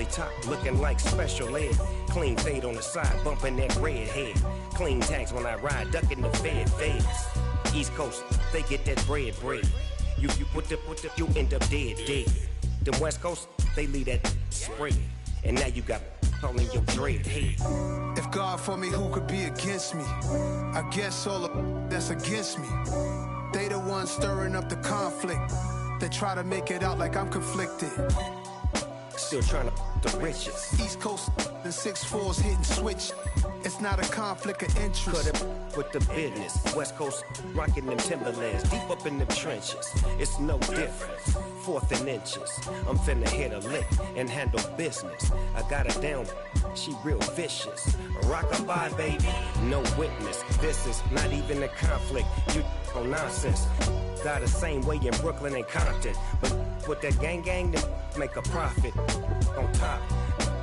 Billy Top looking like special ed. Clean fade on the side, bumping that red head. Clean tags when I ride, ducking the feds. East Coast, they get that bread. You you end up dead. Them West Coast, they leave that spread. And now you got all in your dread head. If God for me, who could be against me? I guess all the that's against me. They the ones stirring up the conflict. They try to make it out like I'm conflicted. Still trying to the riches. East Coast and 6'4's hitting switch. It's not a conflict of interest. Cut it with the business. West Coast rocking them Timberlands, deep up in them trenches. It's no difference. 4th and inches. I'm finna hit a lick and handle business. I got her down, she real vicious. Rock-a-bye, baby, no witness. This is not even a conflict. You on nonsense. Got the same way in Brooklyn and Compton, but with that gang, then make a profit. On top,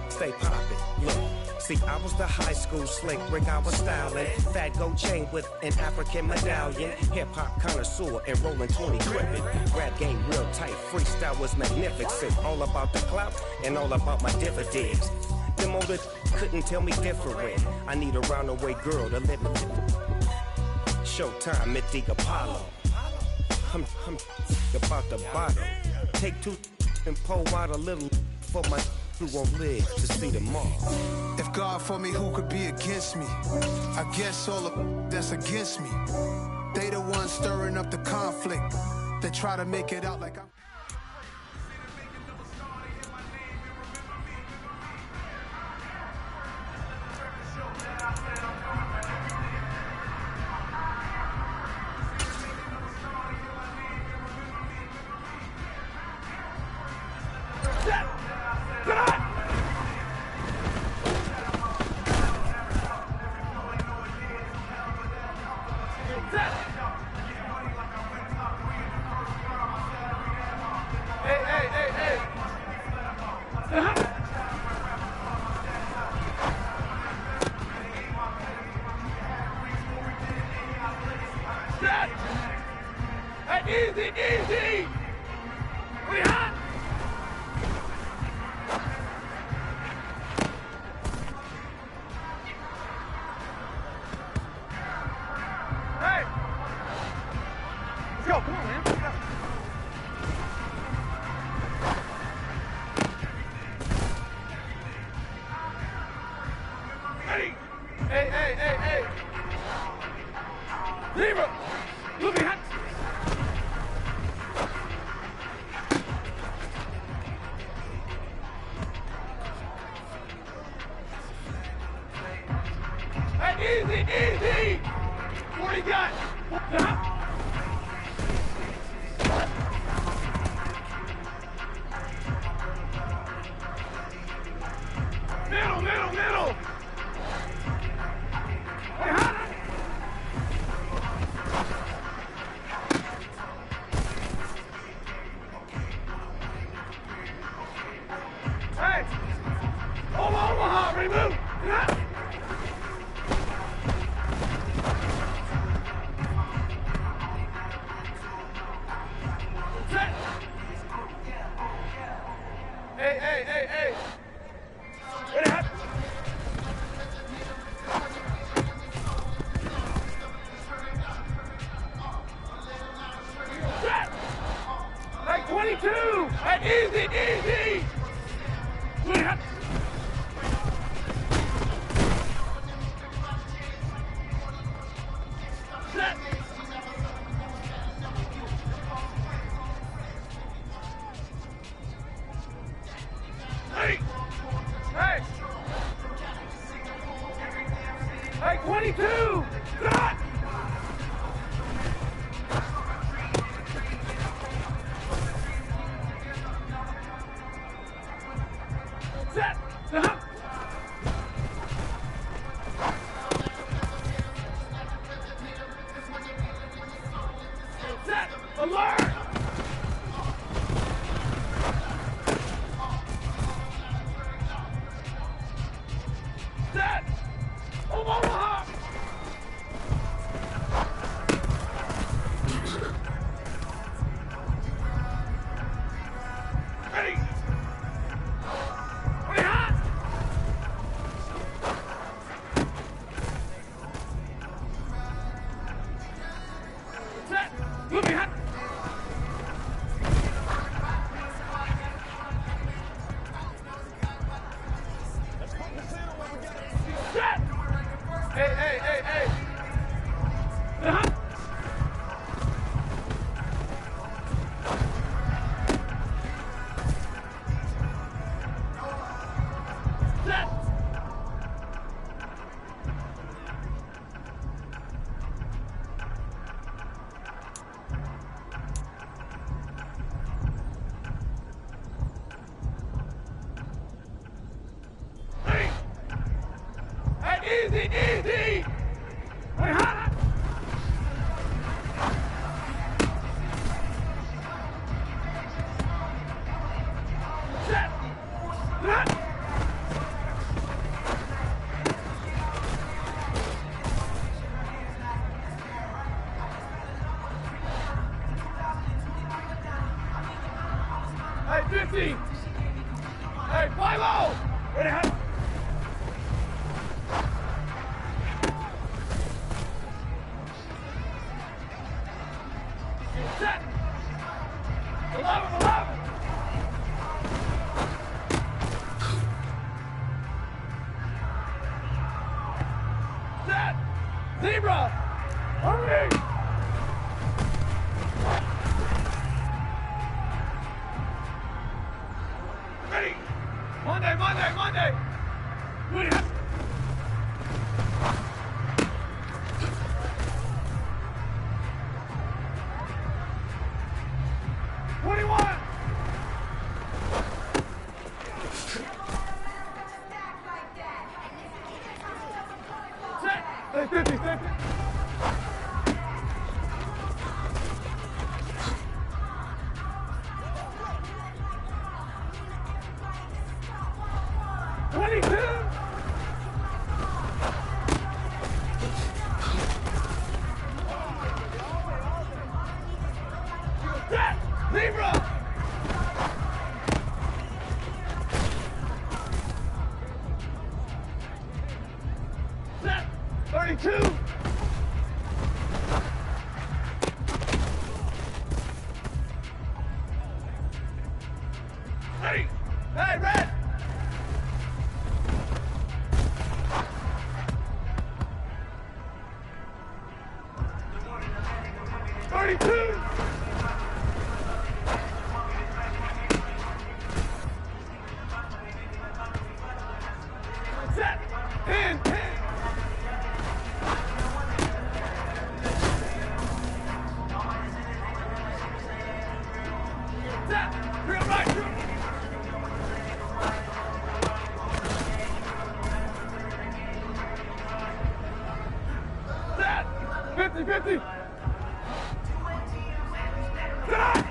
stay poppin'. Look. See, I was the high school slick Rick, I was styling. Fat gold chain with an African medallion. Hip-hop connoisseur and rolling 20 gripping. Rap game real tight, freestyle was magnificent. All about the clout and all about my dividends. Them older couldn't tell me different. I need a roundaway girl to live it. Showtime, Mythic Apollo. I'm about the bottom. Take 2 and pour out a little for my who won't live to see tomorrow. If God for me, who could be against me? I guess all the that's against me. They the ones stirring up the conflict. They try to make it out like I'm Easy! We hot! Hey! Let's go, come on, man. Let's go. Ready? Hey! Zero! Look behind! Easy! What do you got? Middle! Hey, hot! Hey! Omaha, remove! Hey! What happened? Like 22! Easy! What happened? Hey, 22! Shot! Set! Set! Alert! Set! Omaha! Ready? easy! Hey, hot! Set! Hot! Hey, 50! Hey, fly low! Ready, hot! Set! 11, 11! Set! Zebra! Hurry! Ready! Monday, Monday, Monday! Ready! 21! Set! Hey, 50, 50! Zebra! Set! 32! Ready! Hey, red! Set! In! Set! Real right, real. Set! 50-50! Set!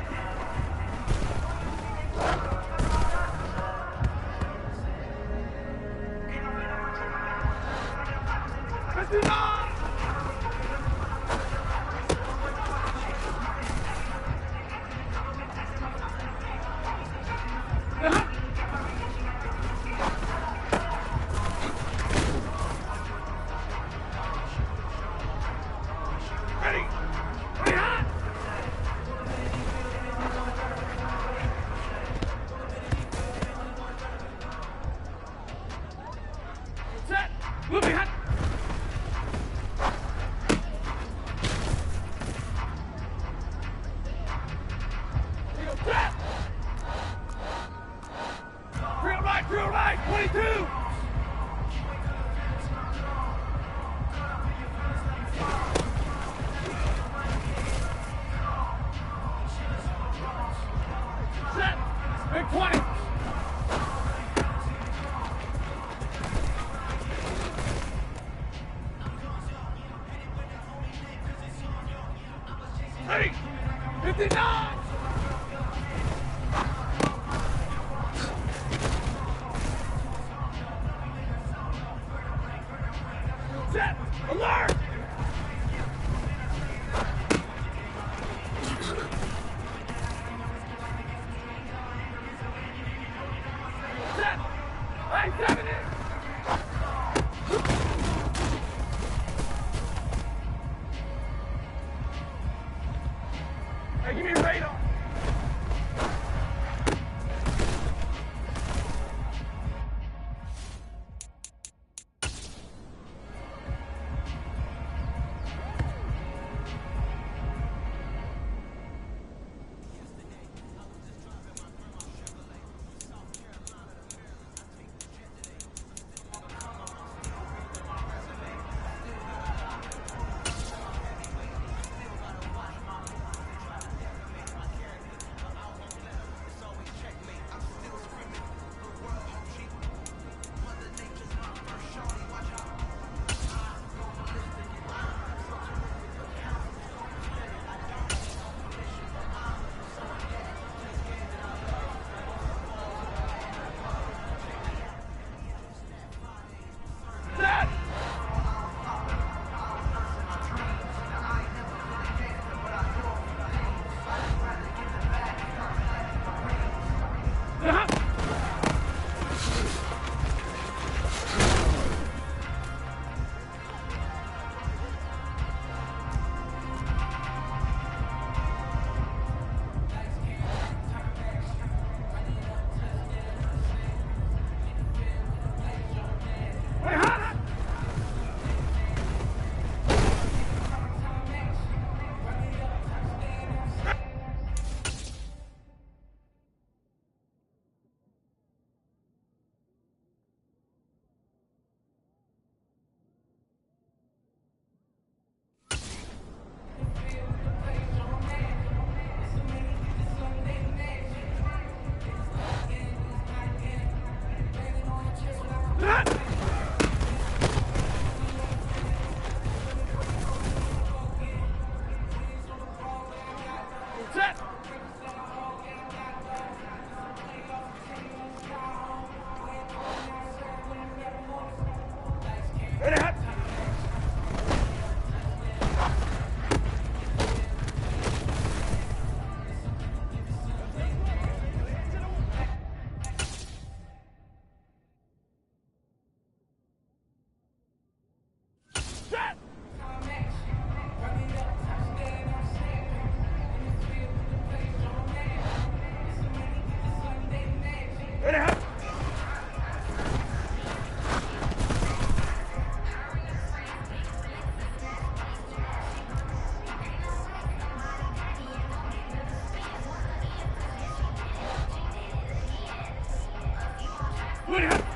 Ready! Ready, hot! Set! Moving hot! Set! Drill right, 22! Set! Big 20! Ready! 59! Set! Alert! Set! Hey, 70! Hey, give me a radar! Look at him!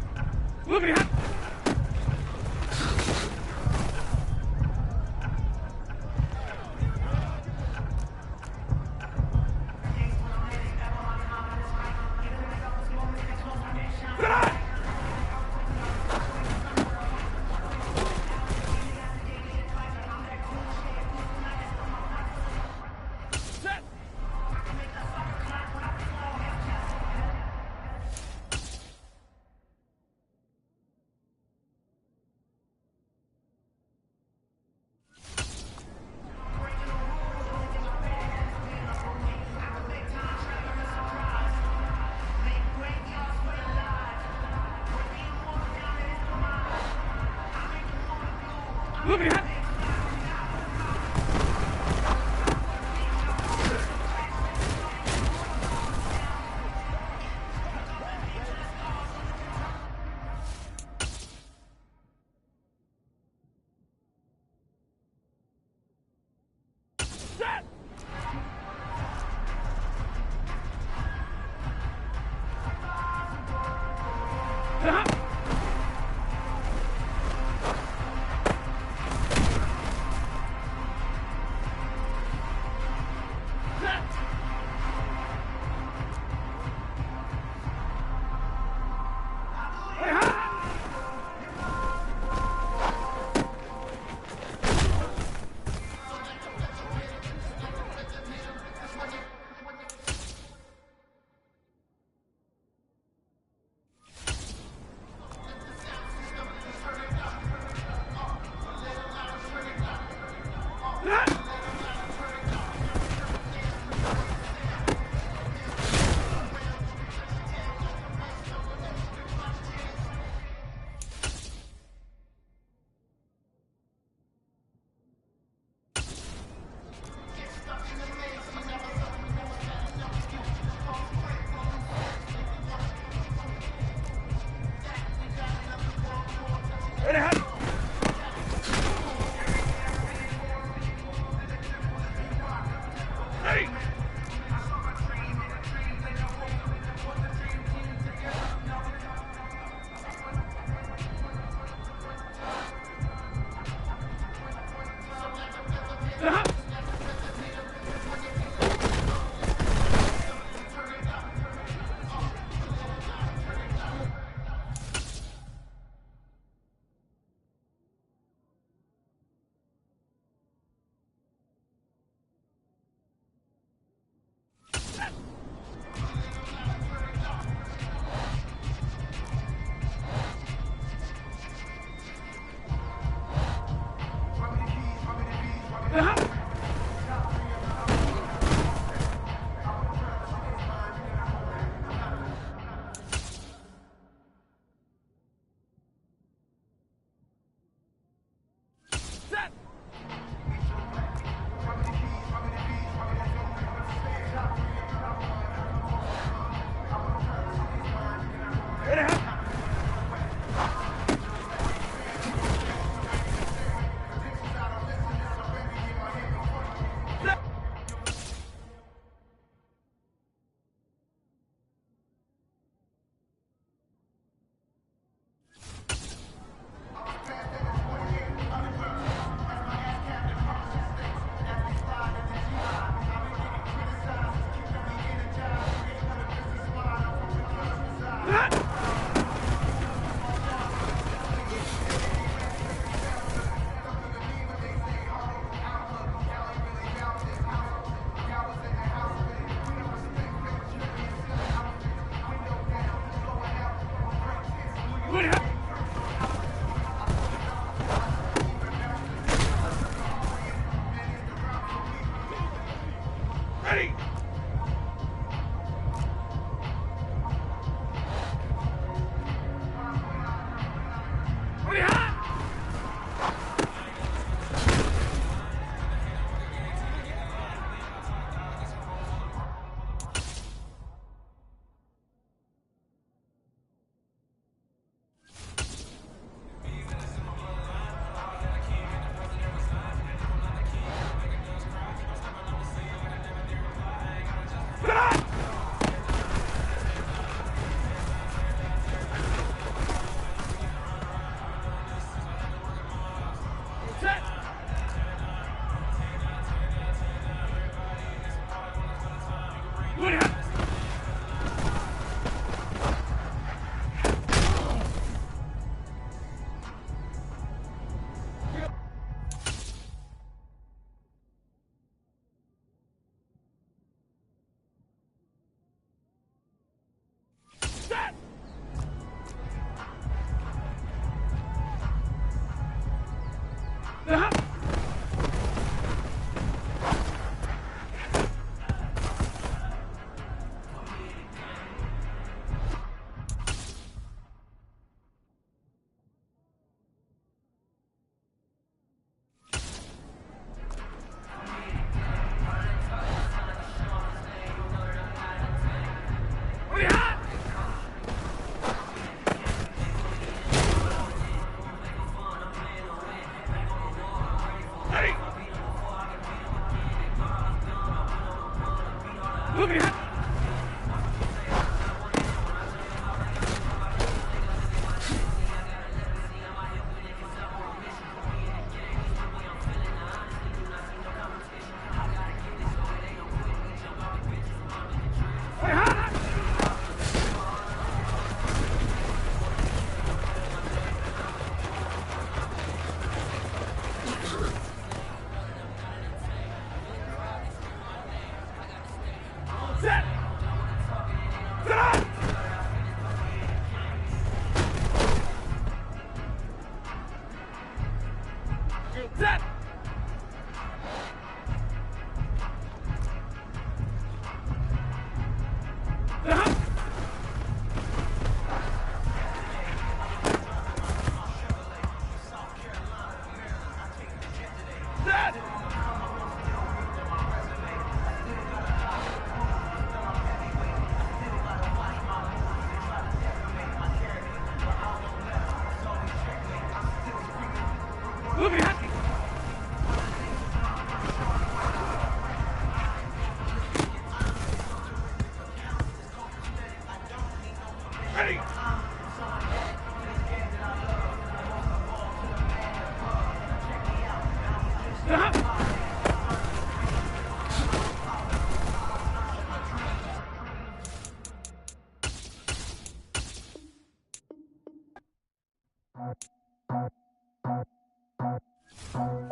Look at him!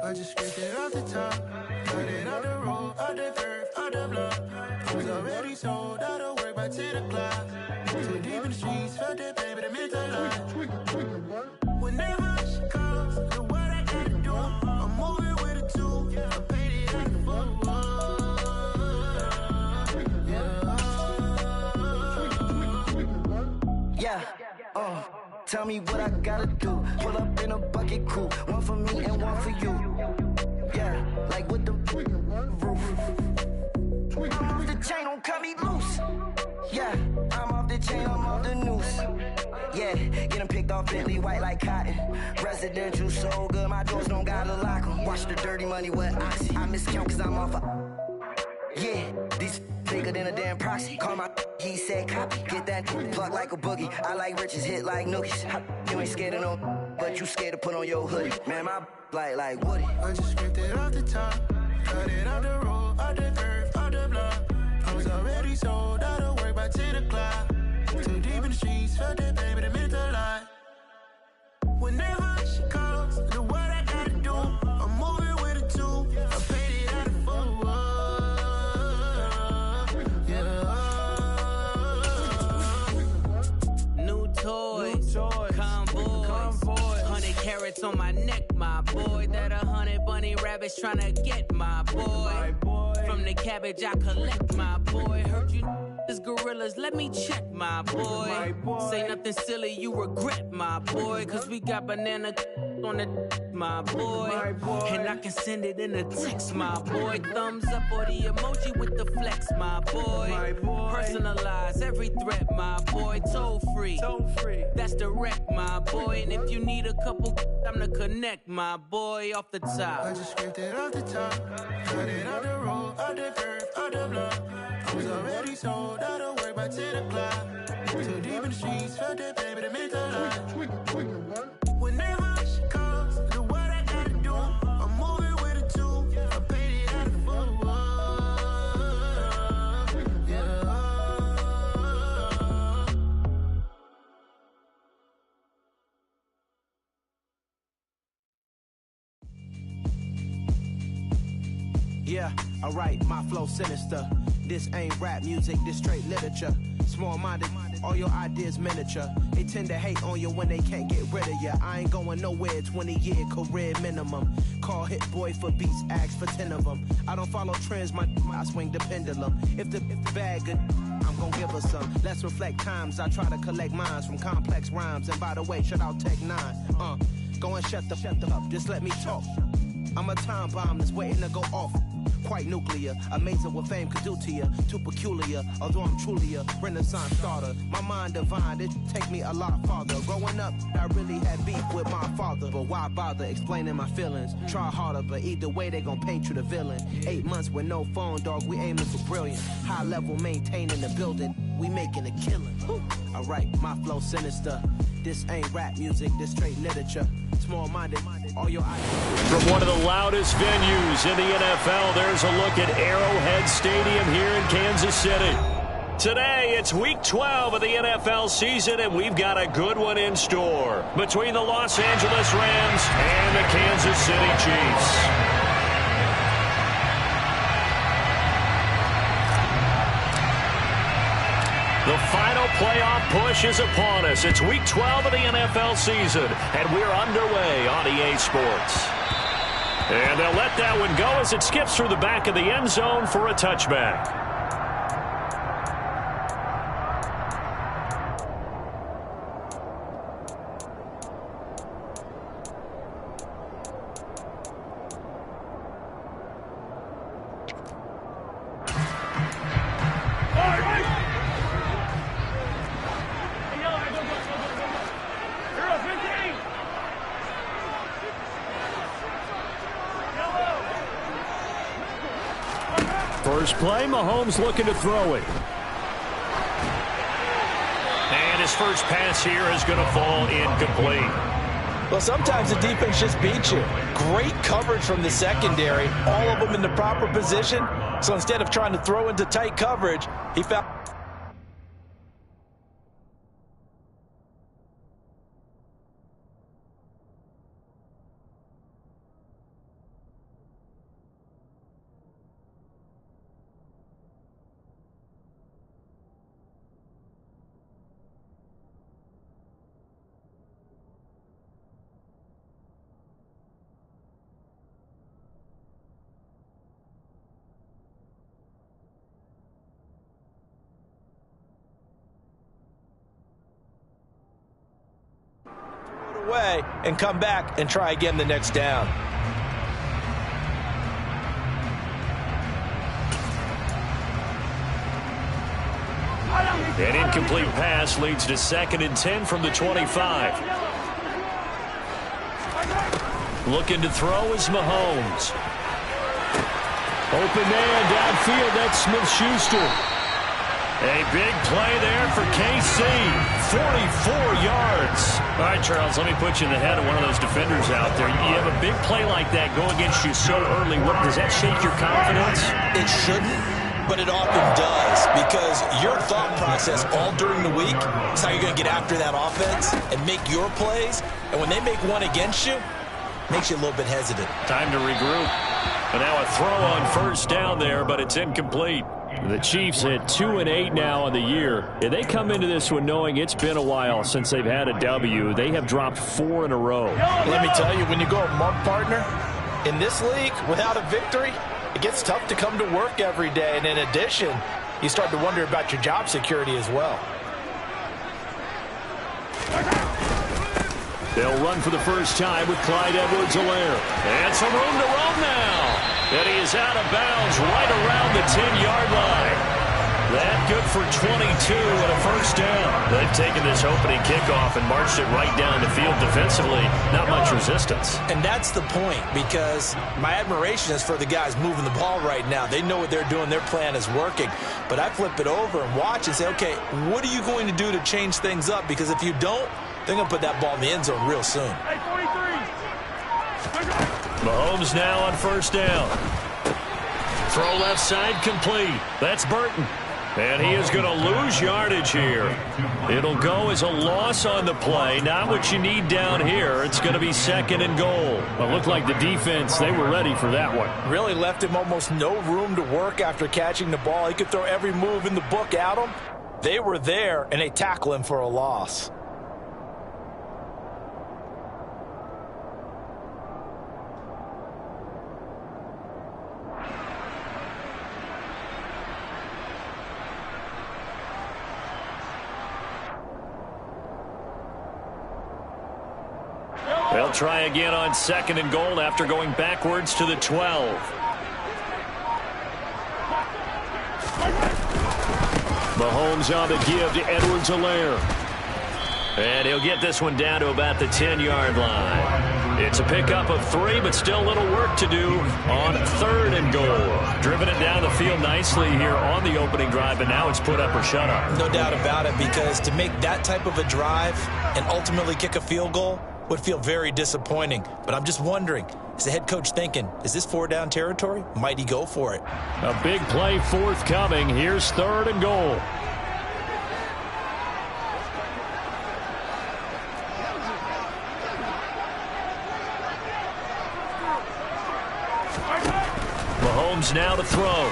I just scraped it off the top, cut it off the road, off the curve, off the block. I was already sold out of work by 10 o'clock. Too deep in the streets, felt that pain, but it meant a lot. Whenever she calls, do what I gotta do. I'm moving with a two. Tell me what I gotta do. Pull up in a bucket crew, one for me and one for you. Yeah, like with the roof. I'm off the chain, don't cut me loose. Yeah, I'm off the chain, I'm off the noose. Yeah, get them picked off Bentley, white like cotton. Residential so good, my doors don't gotta lock 'em. Watch the dirty money with oxy. I miscount cause I'm off yeah, these bigger than a damn proxy. Call my he said copy. Get that plug like a boogie. I like riches, hit like nookies. You ain't scared of no, but you scared to put on your hoodie. Man, my like Woody. I just scraped it off the top, cut it off the road, off the curve, off the block. I was already sold out of work by 10 o'clock. Too deep in the streets, felt that baby, that meant a lot. Whenever she calls, do what I gotta do. I'm moving with a two. I paid it out of full. Yeah. New toys, convoys, 100 carats on my neck, my boy. That 100 bunny rabbits tryna get my boy. From the cabbage I collect, my boy. Heard you is gorillas, let me check, my boy. Say nothing silly, you regret, my boy. Cause we got banana on the my boy. And I can send it in a text, my boy. Thumbs up or the emoji with the flex, my boy. Personalize every threat, my boy. Toll free, that's direct, my boy. And if you need a couple, I'm the connect, my boy. Off the top, I just scraped it off the top, cut it off the road, off the curve, off the block. I was already sold out of work by 10 o'clock. Too deep in the streets, felt that baby, that meant a lot. Whenever she calls, do what I gotta do. I'm moving with a two. I paid it out of full. Yeah. Yeah, alright, my flow sinister. This ain't rap music, this straight literature. Small-minded, all your ideas miniature. They tend to hate on you when they can't get rid of you. I ain't going nowhere, 20-year career minimum. Call Hit Boy for beats, ask for 10 of them. I don't follow trends, I swing the pendulum. If the bag good, I'm gonna give her some. Let's reflect times, I try to collect minds from complex rhymes. And by the way, shout out Tech 9. Go and shut the up, just let me talk. I'm a time bomb that's waiting to go off. Quite nuclear, amazing what fame could do to you. Too peculiar, although I'm truly a renaissance starter. My mind divine, it take me a lot farther. Growing up, I really had beef with my father. But why bother explaining my feelings? Try harder, but either way they gon' paint you the villain. 8 months with no phone, dog, we aiming for brilliant. High level maintaining the building, we making a killing. Alright, my flow sinister. This ain't rap music, this straight literature. Small-minded, all your ideas. From one of the loudest venues in the NFL, there's a look at Arrowhead Stadium here in Kansas City. Today, it's Week 12 of the NFL season, and we've got a good one in store between the Los Angeles Rams and the Kansas City Chiefs. The final playoff push is upon us. It's Week 12 of the NFL season, and we're underway on EA Sports. And they'll let that one go as it skips through the back of the end zone for a touchback. First play, Mahomes looking to throw it. And his first pass here is going to fall incomplete. Well, sometimes the defense just beats you. Great coverage from the secondary, all of them in the proper position. So instead of trying to throw into tight coverage, he found... play and come back and try again the next down. An incomplete pass leads to 2nd and 10 from the 25. Looking to throw is Mahomes. Open man downfield, that's Smith-Schuster. A big play there for KC. 44 yards. All right, Charles, let me put you in the head of one of those defenders out there. You have a big play like that go against you so early. Does that shake your confidence? It shouldn't, but it often does, because your thought process all during the week is how you're going to get after that offense and make your plays. And when they make one against you, it makes you a little bit hesitant. Time to regroup. And now a throw on 1st down there, but it's incomplete. The Chiefs at 2-8 now on the year. And they come into this one knowing it's been a while since they've had a W. They have dropped 4 in a row. Let me tell you, when you go a month, partner, in this league, without a victory, it gets tough to come to work every day. And in addition, you start to wonder about your job security as well. They'll run for the first time with Clyde Edwards-Helaire. And some room to roam now. And he is out of bounds right around the 10-yard line. That good for 22 and a 1st down. They've taken this opening kickoff and marched it right down the field defensively. Not much resistance. And that's the point, because my admiration is for the guys moving the ball right now. They know what they're doing. Their plan is working. But I flip it over and watch and say, okay, what are you going to do to change things up? Because if you don't, they're going to put that ball in the end zone real soon. Mahomes now on 1st down. Throw left side complete. That's Burton. And he is going to lose yardage here. It'll go as a loss on the play. Not what you need down here. It's going to be 2nd and goal. Well, it looked like the defense, they were ready for that one. Really left him almost no room to work after catching the ball. He could throw every move in the book at him. They were there, and they tackle him for a loss. They'll try again on 2nd and goal after going backwards to the 12. Mahomes on the give to Edwards-Helaire. And he'll get this one down to about the 10-yard line. It's a pickup of 3, but still a little work to do on 3rd and goal. Driven it down the field nicely here on the opening drive, and now it's put up or shut up. No doubt about it, because to make that type of a drive and ultimately kick a field goal would feel very disappointing. But I'm just wondering, is the head coach thinking, is this 4-down territory? Might he go for it? A big play forthcoming. Here's 3rd and goal. Mahomes now to throw.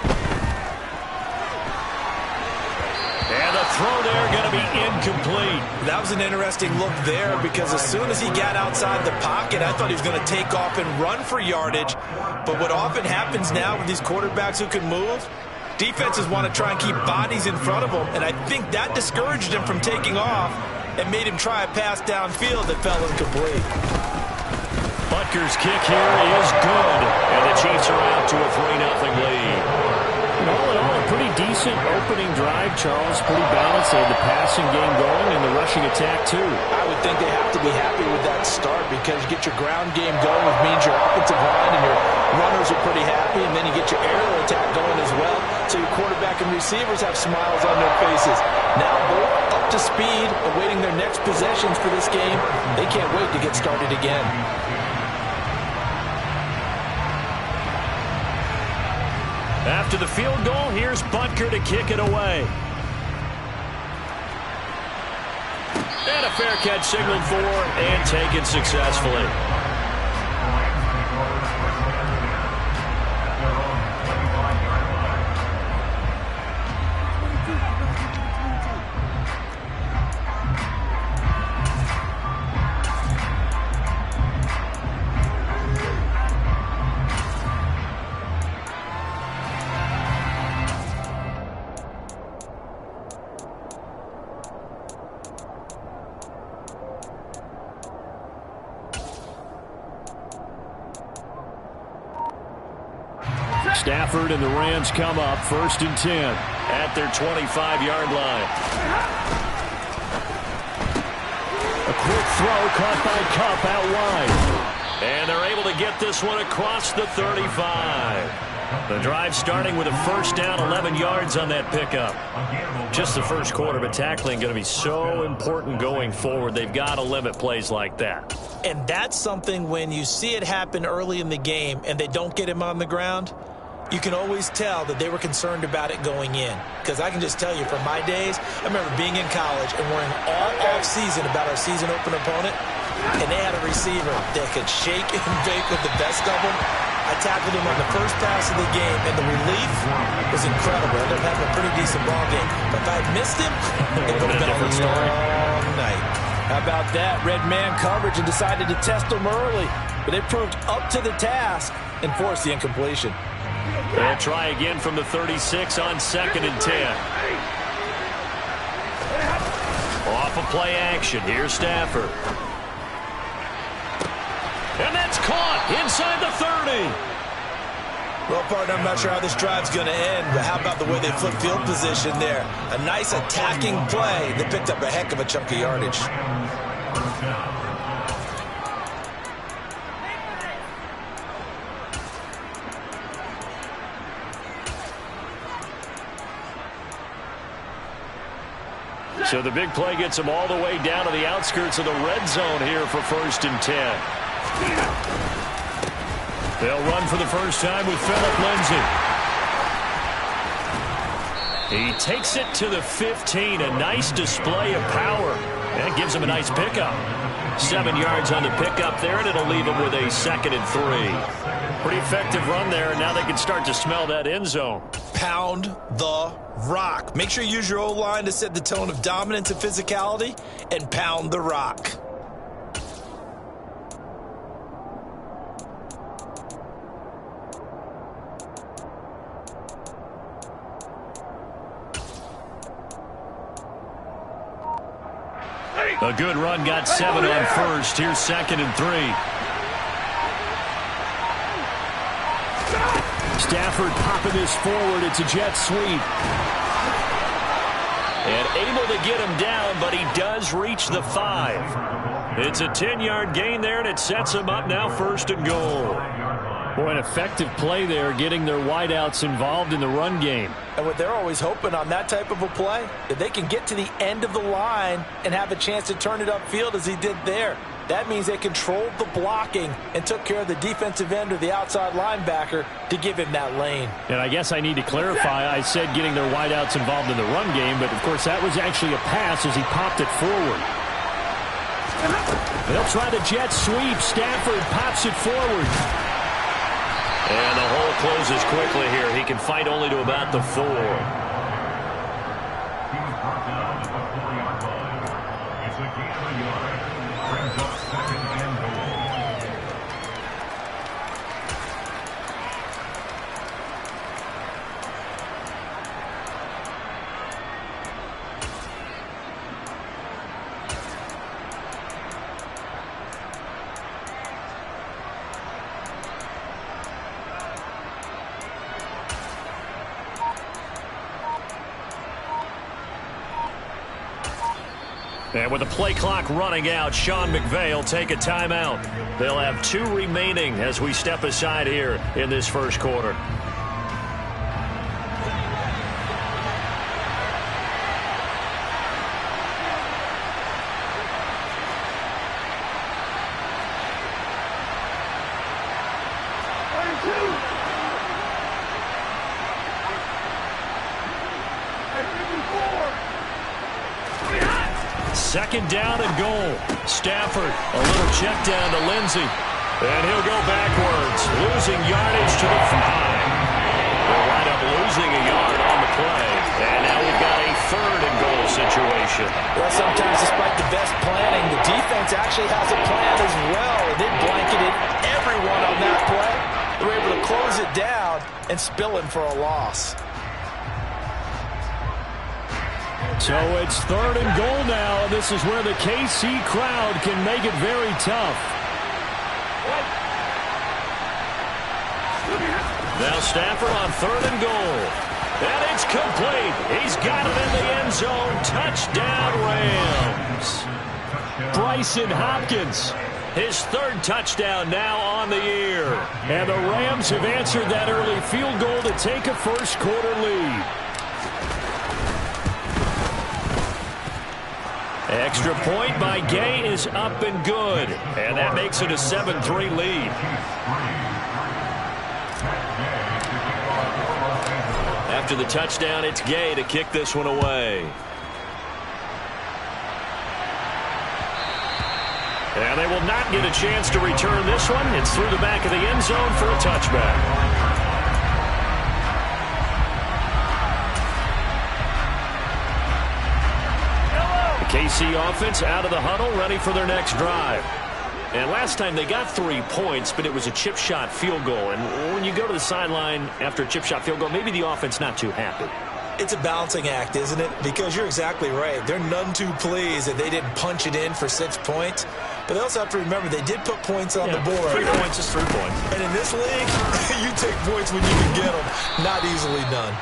And the throw there going to be incomplete. That was an interesting look there, because as soon as he got outside the pocket, I thought he was going to take off and run for yardage. But what often happens now with these quarterbacks who can move, defenses want to try and keep bodies in front of them, and I think that discouraged him from taking off and made him try a pass downfield that fell incomplete. Butker's kick here is good, and the Chiefs are out to a 3-0 lead. All in all, a pretty decent opening drive, Charles. Pretty balanced. They had the passing game going and the rushing attack, too. I would think they have to be happy with that start, because you get your ground game going, which means your offensive line and your runners are pretty happy, and then you get your aerial attack going as well, so your quarterback and receivers have smiles on their faces. Now both up to speed, awaiting their next possessions for this game. They can't wait to get started again. After the field goal, here's Butker to kick it away. And a fair catch signaled for and taken successfully. Stafford and the Rams come up 1st and 10 at their 25-yard line. A quick throw caught by Kupp out wide. And they're able to get this one across the 35. The drive starting with a first down, 11 yards on that pickup. Just the first quarter, but tackling going to be so important going forward. They've got to limit plays like that. And that's something when you see it happen early in the game and they don't get him on the ground, you can always tell that they were concerned about it going in. Because I can just tell you from my days, I remember being in college and worrying all off-season about our season opener opponent, and they had a receiver that could shake and bake with the best of them. I tackled him on the first pass of the game, and the relief was incredible. I ended up having a pretty decent ball game. But if I had missed him, it would have been a long night. How about that? Red man coverage and decided to test him early. But they proved up to the task and forced the incompletion. They'll try again from the 36 on 2nd and 10. Off a play action. Here's Stafford. And that's caught inside the 30. Well, partner, I'm not sure how this drive's going to end, but how about the way they flip field position there? A nice attacking play that picked up a heck of a chunk of yardage. So the big play gets them all the way down to the outskirts of the red zone here for 1st and 10. They'll run for the first time with Phillip Lindsay. He takes it to the 15. A nice display of power. That gives him a nice pickup. 7 yards on the pickup there, and it'll leave him with a 2nd and 3. Pretty effective run there, and now they can start to smell that end zone. Pound the rock. Make sure you use your O-line to set the tone of dominance and physicality, and pound the rock. A good run, got 7 on first. Here's 2nd and 3. Stafford popping this forward. It's a jet sweep. And able to get him down, but he does reach the 5. It's a 10-yard gain there, and it sets him up now 1st and goal. Boy, an effective play there, getting their wideouts involved in the run game. And what they're always hoping on that type of a play, that they can get to the end of the line and have a chance to turn it upfield as he did there. That means they controlled the blocking and took care of the defensive end or the outside linebacker to give him that lane. And I guess I need to clarify, I said getting their wideouts involved in the run game, but of course that was actually a pass as he popped it forward. They'll try the jet sweep. Stafford pops it forward. And the hole closes quickly here. He can fight only to about the 4. And with the play clock running out, Sean McVay will take a timeout. They'll have 2 remaining as we step aside here in this first quarter. Second down and goal. Stafford, a little check down to Lindsay. And he'll go backwards, losing yardage to the 5. They'll wind up losing a yard on the play. And now we've got a 3rd and goal situation. Well, sometimes despite the best planning, the defense actually has a plan as well. And they blanketed everyone on that play. They were able to close it down and spill him for a loss. So it's 3rd and goal now, and this is where the KC crowd can make it very tough. Now Stafford on 3rd and goal. And it's complete. He's got it in the end zone. Touchdown, Rams. Bryson Hopkins, his 3rd touchdown now on the year. And the Rams have answered that early field goal to take a first-quarter lead. Extra point by Gay is up and good. And that makes it a 7-3 lead. After the touchdown, it's Gay to kick this one away. And they will not get a chance to return this one. It's through the back of the end zone for a touchback. The KC offense out of the huddle, ready for their next drive. And last time they got 3 points, but it was a chip shot field goal. And when you go to the sideline after a chip shot field goal, maybe the offense not too happy. It's a balancing act, isn't it? Because you're exactly right. They're none too pleased that they didn't punch it in for 6 points. But they also have to remember they did put points on the board. 3 points is 3 points. And in this league, you take points when you can get them. Not easily done.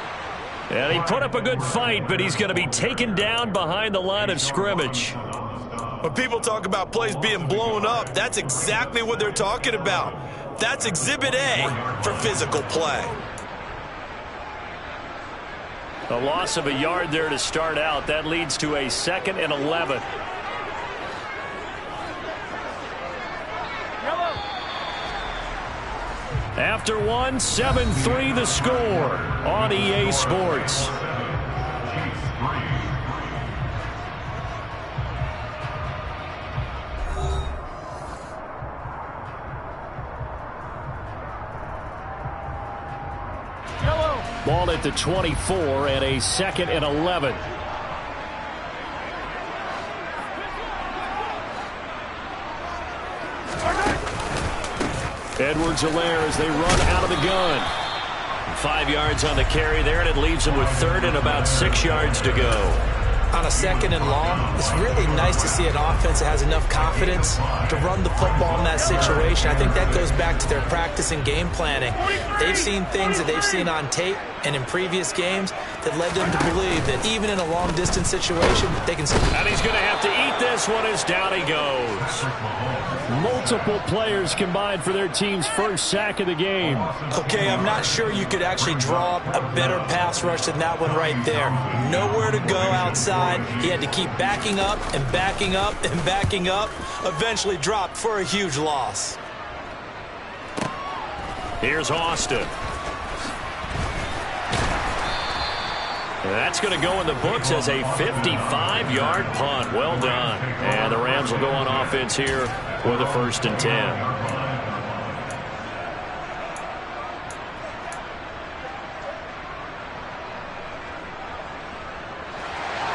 And he put up a good fight, but he's going to be taken down behind the line of scrimmage. When people talk about plays being blown up, that's exactly what they're talking about. That's Exhibit A for physical play. A loss of a yard there to start out. That leads to a 2nd and 11. After one, 7-3 the score on EA Sports. Ball at the 24 and a 2nd and 11. Edwards-Helaire as they run out of the gun. 5 yards on the carry there, and it leaves them with 3rd and about 6 yards to go. On a 2nd and long, it's really nice to see an offense that has enough confidence to run the football in that situation. I think that goes back to their practice and game planning. They've seen things that they've seen on tape and in previous games that led them to believe that even in a long-distance situation, they can... And he's going to have to eat this one as down he goes. Multiple players combined for their team's first sack of the game. Okay, I'm not sure you could actually draw up a better pass rush than that one right there. Nowhere to go outside. He had to keep backing up and backing up and backing up. Eventually dropped for a huge loss. Here's Austin. That's going to go in the books as a 55-yard punt. Well done. And the Rams will go on offense here with a 1st and 10.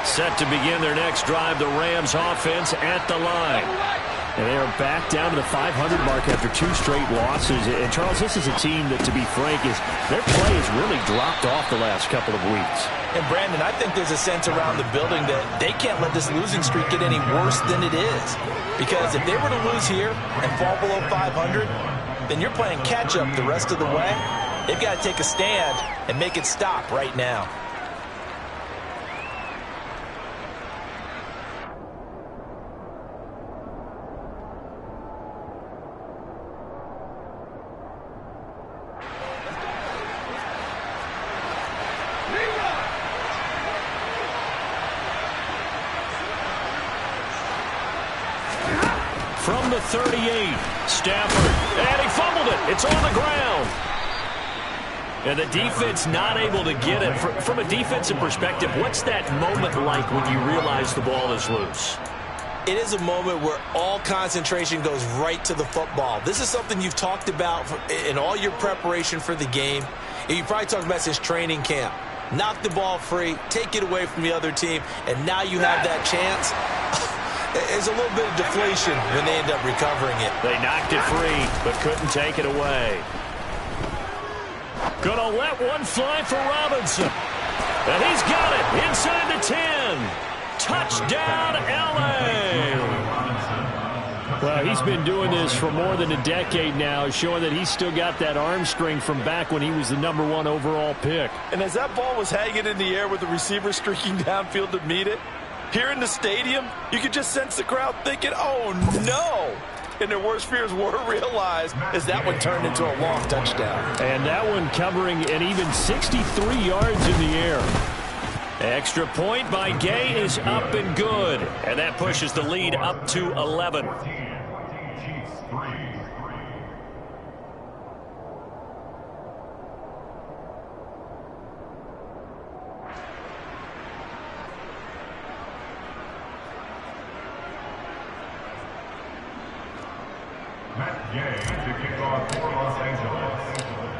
Set to begin their next drive, the Rams offense at the line. And they are back down to the 500 mark after 2 straight losses. And, Charles, this is a team that, to be frank, their play has really dropped off the last couple of weeks. And, Brandon, I think there's a sense around the building that they can't let this losing streak get any worse than it is. Because if they were to lose here and fall below 500, then you're playing catch-up the rest of the way. They've got to take a stand and make it stop right now. From the 38, Stafford, and he fumbled it. It's on the ground. And the defense not able to get it. From a defensive perspective, what's that moment like when you realize the ball is loose? It is a moment where all concentration goes right to the football. This is something you've talked about in all your preparation for the game. And you probably talked about since training camp. Knock the ball free, take it away from the other team, and now you have that chance. There's a little bit of deflation when they end up recovering it. They knocked it free, but couldn't take it away. Gonna let one fly for Robinson. And he's got it inside the 10. Touchdown, L.A. Well, he's been doing this for more than a decade now, showing that he's still got that arm strength from back when he was the #1 overall pick. And as that ball was hanging in the air with the receiver streaking downfield to meet it, here in the stadium, you could just sense the crowd thinking, oh, no. And their worst fears were realized as that one turned into a long touchdown. And that one covering an even 63 yards in the air. Extra point by Gay is up and good. And that pushes the lead up to 11.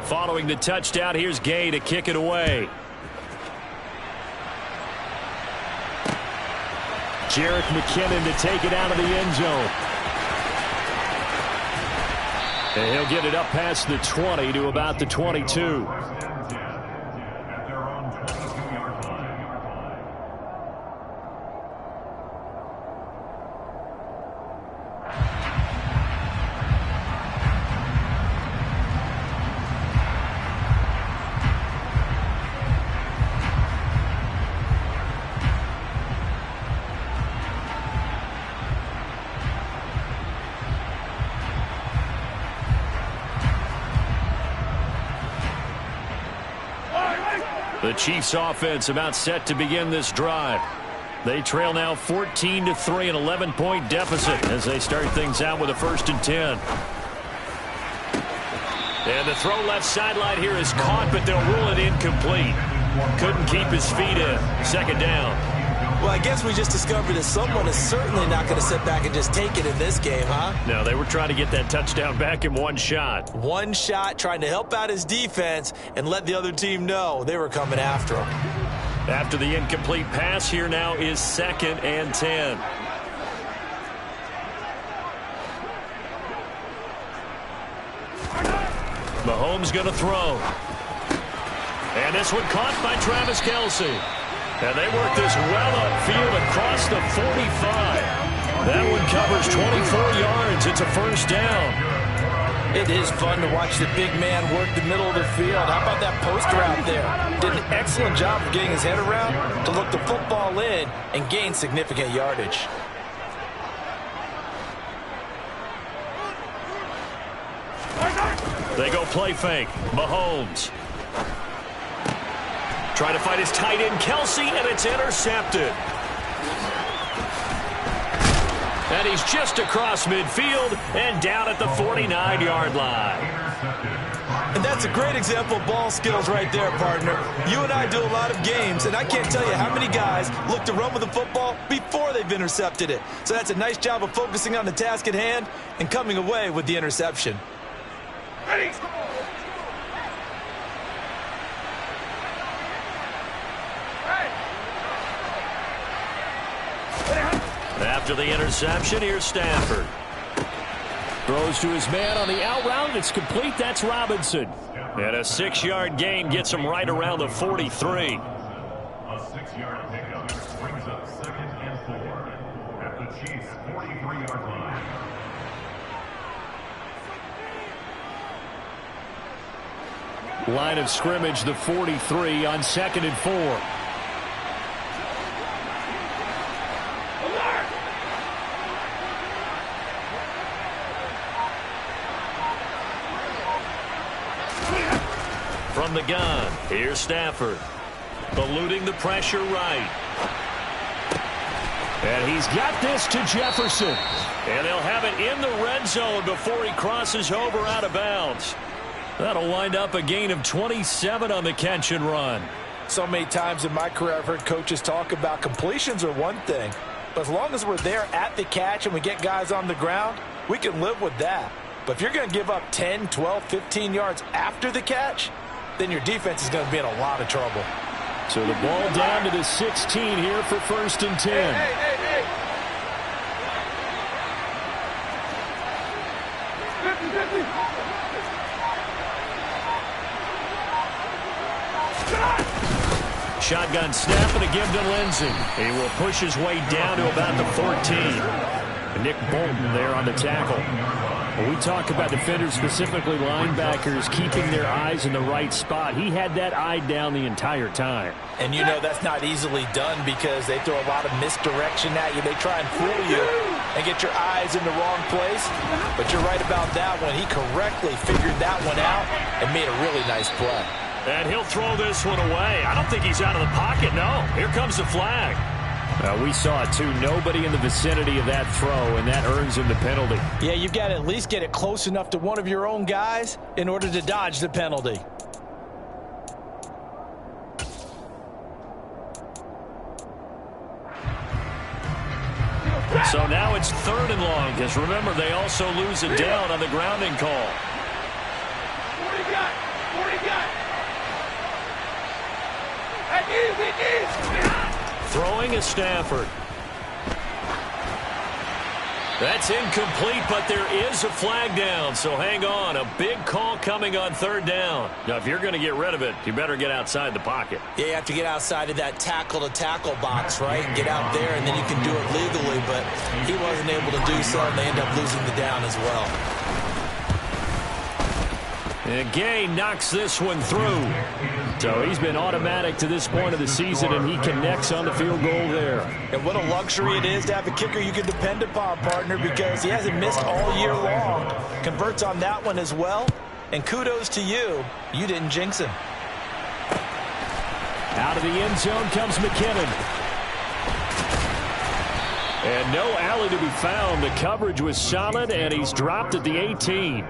Following the touchdown, here's Gay to kick it away. Jerick McKinnon to take it out of the end zone. And he'll get it up past the 20 to about the 22. The Chiefs offense about set to begin this drive. They trail now 14-3, an 11-point deficit as they start things out with a 1st and 10. And the throw left sideline here is caught, but they'll rule it incomplete. Couldn't keep his feet in. 2nd down. Well, I guess we just discovered that someone is certainly not going to sit back and just take it in this game, huh? No, they were trying to get that touchdown back in one shot. One shot, trying to help out his defense and let the other team know they were coming after him. After the incomplete pass, here now is 2nd and 10. Mahomes going to throw. And this one caught by Travis Kelce. And they work this well upfield across the 45. That one covers 24 yards. It's a 1st down. It is fun to watch the big man work the middle of the field. How about that post route there? Did an excellent job of getting his head around to look the football in and gain significant yardage. They go play fake. Mahomes. Trying to find his tight end, Kelce, and it's intercepted. And he's just across midfield and down at the 49-yard line. And that's a great example of ball skills right there, partner. You and I do a lot of games, and I can't tell you how many guys look to run with the football before they've intercepted it. So that's a nice job of focusing on the task at hand and coming away with the interception. Ready. After the interception, here's Stafford. Throws to his man on the out route. It's complete. That's Robinson. And a 6-yard gain gets him right around the 43. A 6-yard pickup brings up 2nd and 4 at the Chiefs' 43-yard line. Line of scrimmage, the 43 on 2nd and 4. From the gun, here's Stafford. Eluding the pressure right. And he's got this to Jefferson. And they'll have it in the red zone before he crosses over out of bounds. That'll wind up a gain of 27 on the catch and run. So many times in my career I've heard coaches talk about completions are one thing. But as long as we're there at the catch and we get guys on the ground, we can live with that. But if you're going to give up 10, 12, 15 yards after the catch, then your defense is going to be in a lot of trouble. So the ball down to the 16 here for 1st and 10. Hey. 50-50. Shotgun snap and a give to Lindsey. He will push his way down to about the 14. Nick Bolton there on the tackle. When we talk about defenders, specifically linebackers, keeping their eyes in the right spot, he had that eye down the entire time. And you know that's not easily done because they throw a lot of misdirection at you. They try and fool you and get your eyes in the wrong place. But you're right about that one. He correctly figured that one out and made a really nice play. And he'll throw this one away. I don't think he's out of the pocket, no. Here comes the flag. We saw it, too. Nobody in the vicinity of that throw, and that earns him the penalty. Yeah, you've got to at least get it close enough to one of your own guys in order to dodge the penalty. So now it's 3rd and long, because remember, they also lose it down on the grounding call. 40 got. Throwing is Stafford. That's incomplete, but there is a flag down, so hang on. A big call coming on 3rd down. Now, if you're going to get rid of it, you better get outside the pocket. Yeah, you have to get outside of that tackle-to-tackle box, right? Get out there, and then you can do it legally, but he wasn't able to do so, and they end up losing the down as well. And Gay knocks this one through. So he's been automatic to this point of the season, and he connects on the field goal there. And what a luxury it is to have a kicker you can depend upon, partner, because he hasn't missed all year long. Converts on that one as well. And kudos to you. You didn't jinx him. Out of the end zone comes McKinnon. And no alley to be found. The coverage was solid, and he's dropped at the 18.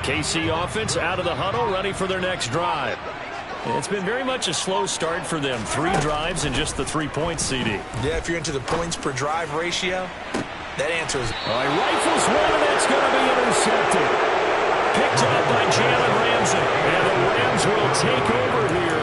KC offense out of the huddle, ready for their next drive. It's been very much a slow start for them. 3 drives and just the 3 points, CD. Yeah, if you're into the points per drive ratio, that answer is... All right, rifles one, and that's going to be intercepted. Picked up by Jalen Ramsey. And the Rams will take over here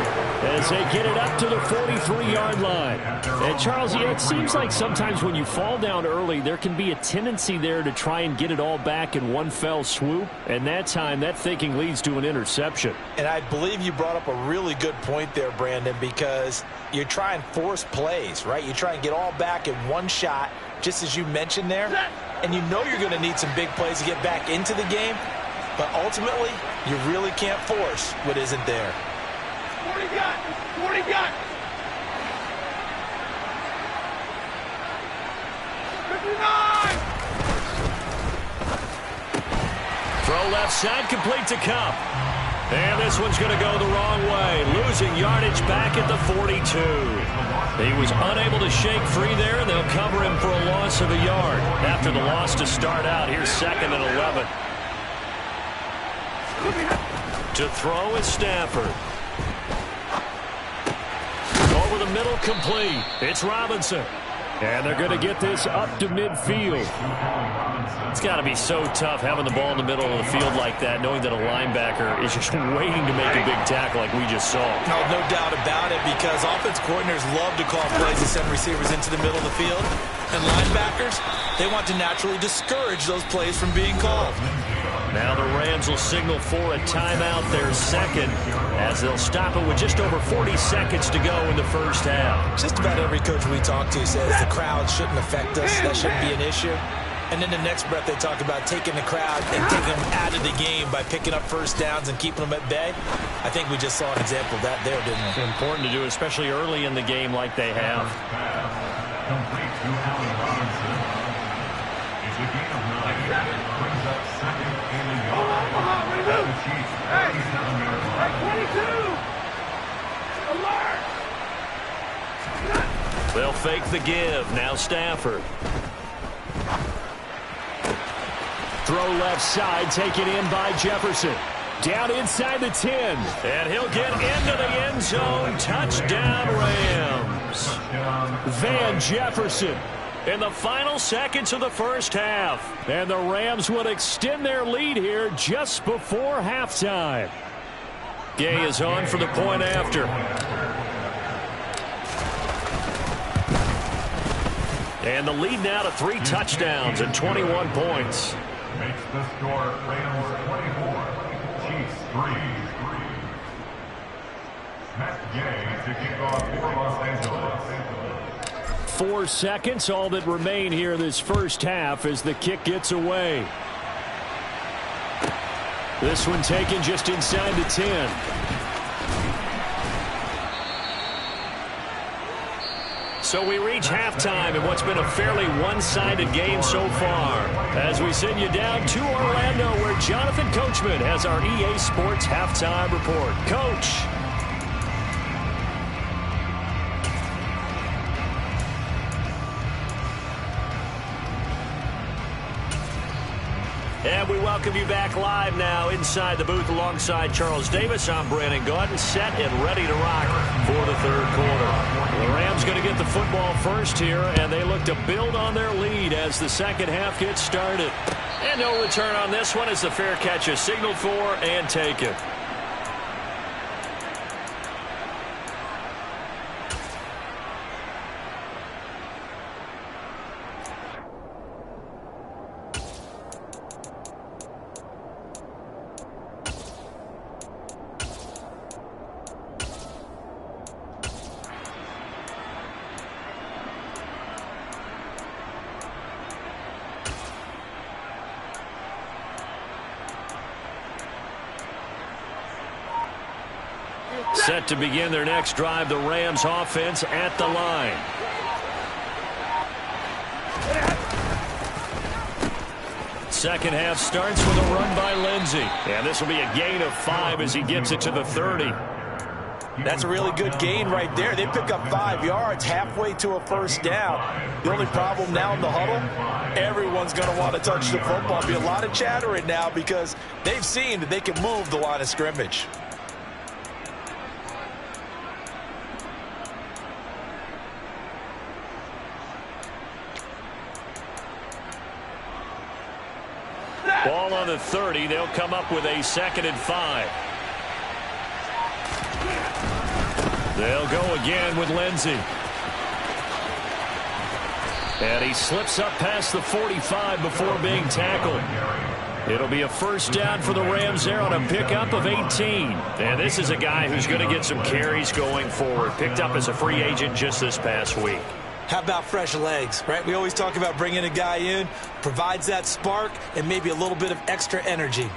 as they get it up to the 43-yard line. And, Charles, it seems like sometimes when you fall down early, there can be a tendency there to try and get it all back in one fell swoop. And that time, that thinking leads to an interception. And I believe you brought up a really good point there, Brandon, because you try and force plays, right? You try and get all back in one shot, just as you mentioned there. And you know you're going to need some big plays to get back into the game. But ultimately, you really can't force what isn't there. 40 got. 40 got. 59. Throw left side, complete to Kupp. And this one's going to go the wrong way. Losing yardage back at the 42. He was unable to shake free there, and they'll cover him for a loss of a yard. After the loss to start out, here's 2nd and 11. To throw is Stafford. Over the middle, complete. It's Robinson. And they're going to get this up to midfield. It's got to be so tough having the ball in the middle of the field like that, knowing that a linebacker is just waiting to make a big tackle like we just saw. No doubt about it, because offense coordinators love to call plays and send receivers into the middle of the field. And linebackers, they want to naturally discourage those plays from being called. Now the Rams will signal for a timeout, their 2nd, as they'll stop it with just over 40 seconds to go in the first half. Just about every coach we talk to says the crowd shouldn't affect us. That shouldn't be an issue. And then the next breath they talk about taking the crowd and taking them out of the game by picking up first downs and keeping them at bay. I think we just saw an example of that there, didn't we? It's important to do, especially early in the game like they have. Complete to Allen Robinson. It's a game of 9. Brings up 2nd and a yard. The Chiefs, 37-yard line. 22. Alert. They'll fake the give. Now Stafford. Throw left side, taken in by Jefferson. Down inside the 10. And he'll get into the end zone. Touchdown, Rams. Van Jefferson in the final seconds of the first half. And the Rams would extend their lead here just before halftime. Gay is on for the point after. And the lead now to 3 touchdowns and 21 points. Makes the score Rams 24, Chiefs 3. Matt Gay to kick off for Los Angeles. 4 seconds, all that remain here this first half as the kick gets away. This one taken just inside the 10. So we reach halftime in what's been a fairly one-sided game so far. As we send you down to Orlando, where Jonathan Coachman has our EA Sports halftime report. Coach. And we welcome you back live now inside the booth alongside Charles Davis. I'm Brandon Gaudin, set and ready to rock for the third quarter. The Rams going to get the football first here, and they look to build on their lead as the second half gets started. And no return on this one as the fair catch is signaled for and taken. Set to begin their next drive, the Rams offense at the line. Second half starts with a run by Lindsey. And this will be a gain of 5 as he gets it to the 30. That's a really good gain right there. They pick up 5 yards halfway to a first down. The only problem now in the huddle, everyone's going to want to touch the football. There'll be a lot of chattering now because they've seen that they can move the line of scrimmage. Ball on the 30. They'll come up with a 2nd and 5. They'll go again with Lindsey. And he slips up past the 45 before being tackled. It'll be a first down for the Rams there on a pickup of 18. And this is a guy who's going to get some carries going forward. Picked up as a free agent just this past week. How about fresh legs, right? We always talk about bringing a guy in, provides that spark and maybe a little bit of extra energy.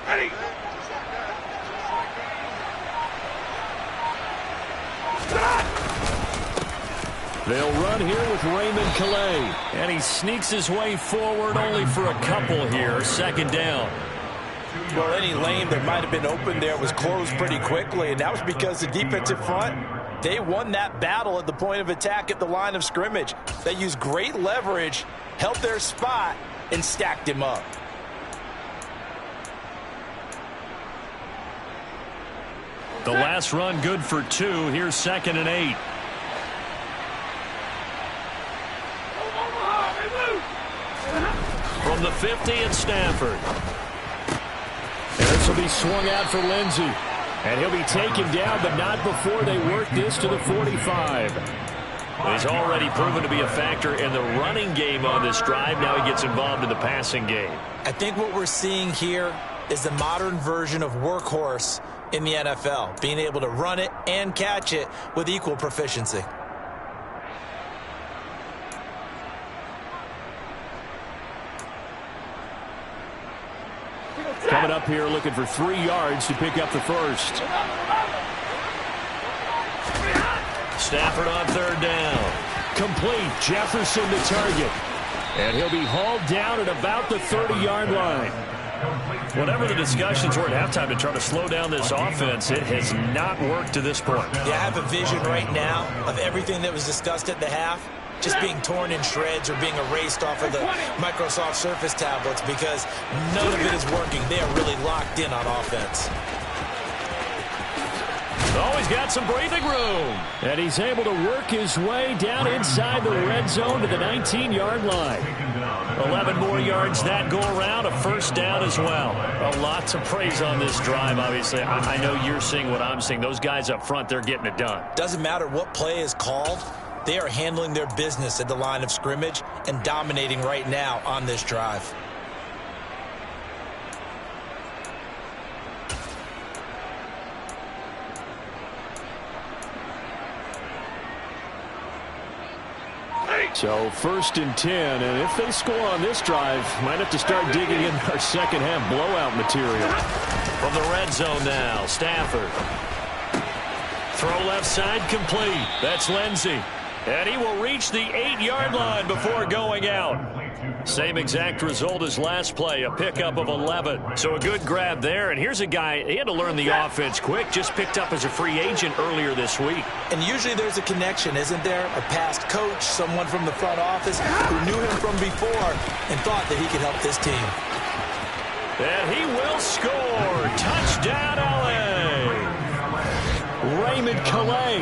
Ready. They'll run here with Raymond Calais. And he sneaks his way forward only for a couple here. 2nd down. Well, any lane that might have been open there was closed pretty quickly, and that was because the defensive front, they won that battle at the point of attack at the line of scrimmage. They used great leverage, held their spot, and stacked him up. The last run good for 2. Here's 2nd and 8. From the 50 at Stafford. And this will be swung out for Lindsey. And he'll be taken down, but not before they work this to the 45. He's already proven to be a factor in the running game on this drive. Now he gets involved in the passing game. I think what we're seeing here is the modern version of workhorse in the NFL, being able to run it and catch it with equal proficiency. Coming up here looking for 3 yards to pick up the first. Stafford on 3rd down. Complete. Jefferson the target. And he'll be hauled down at about the 30-yard line. Whatever the discussions were at halftime to try to slow down this offense, it has not worked to this point. Yeah, I have a vision right now of everything that was discussed at the half just being torn in shreds or being erased off of the Microsoft Surface tablets because none of it is working. They are really locked in on offense. Oh, he's got some breathing room. And he's able to work his way down inside the red zone to the 19-yard line. 11 more yards that go around, a first down as well. Lots of praise on this drive, obviously. I know you're seeing what I'm seeing. Those guys up front, they're getting it done. Doesn't matter what play is called. They are handling their business at the line of scrimmage and dominating right now on this drive. So 1st and 10, and if they score on this drive, might have to start digging in our second half blowout material. From the red zone now, Stafford. Throw left side complete. That's Lindsey. And he will reach the 8-yard line before going out. Same exact result as last play, a pickup of 11. So a good grab there. And here's a guy, he had to learn the offense quick, just picked up as a free agent earlier this week. And usually there's a connection, isn't there? A past coach, someone from the front office who knew him from before and thought that he could help this team. And he will score. Touchdown, LA. Raymond Calais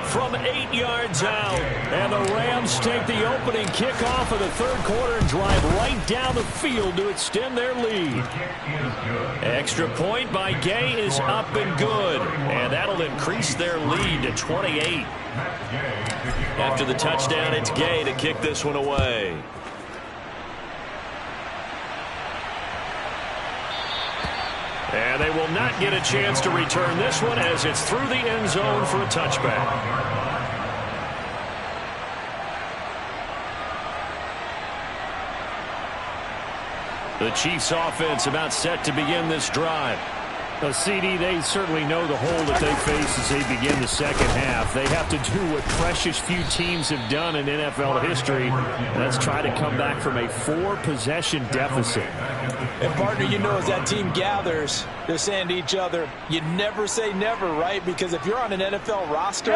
from 8 yards out. And the Rams take the opening kickoff of the third quarter and drive right down the field to extend their lead. Extra point by Gay is up and good. And that'll increase their lead to 28. After the touchdown, it's Gay to kick this one away. And they will not get a chance to return this one as it's through the end zone for a touchback. The Chiefs offense about set to begin this drive. CD, they certainly know the hole that they face as they begin the second half. They have to do what precious few teams have done in NFL history. Let's try to come back from a 4-possession deficit. And, partner, you know, as that team gathers, they're saying to each other, you never say never, right? Because if you're on an NFL roster,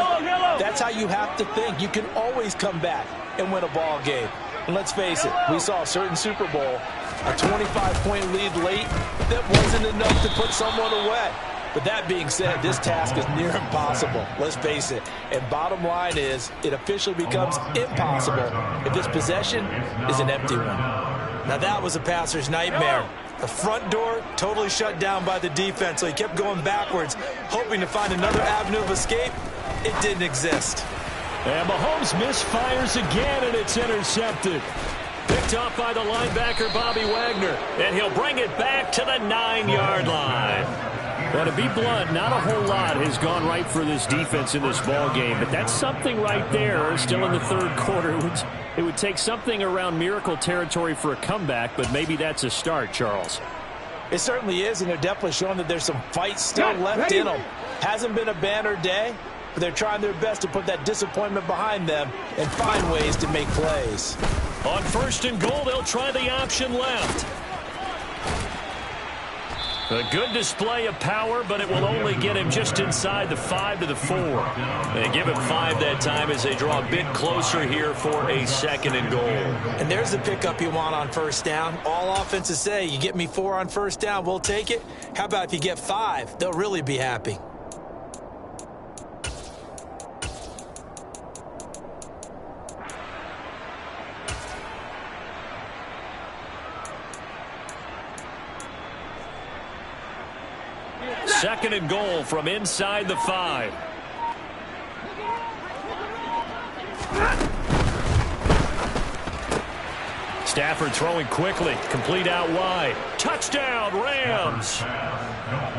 that's how you have to think. You can always come back and win a ball game. And let's face it, we saw a certain Super Bowl, a 25-point lead late that wasn't enough to put someone away. But that being said, this task is near impossible. Let's face it. And bottom line is, it officially becomes impossible if this possession is an empty one. Now that was a passer's nightmare. The front door totally shut down by the defense, so he kept going backwards, hoping to find another avenue of escape. It didn't exist. And Mahomes misfires again, and it's intercepted. Picked off by the linebacker, Bobby Wagner. And he'll bring it back to the 9-yard line. Well, to be blunt, not a whole lot has gone right for this defense in this ball game, but that's something right there. Still in the third quarter. It would take something around miracle territory for a comeback, but maybe that's a start, Charles. It certainly is, and they're definitely showing that there's some fight still left in them. Hasn't been a banner day, but they're trying their best to put that disappointment behind them and find ways to make plays. On 1st and goal, they'll try the option left. A good display of power, but it will only get him just inside the 5 to the 4. They give him 5 that time as they draw a bit closer here for a 2nd and goal. And there's the pickup you want on first down. All offenses say, you get me 4 on first down, we'll take it. How about if you get 5? They'll really be happy. Second and goal from inside the 5. Stafford throwing quickly, complete out wide. Touchdown, Rams.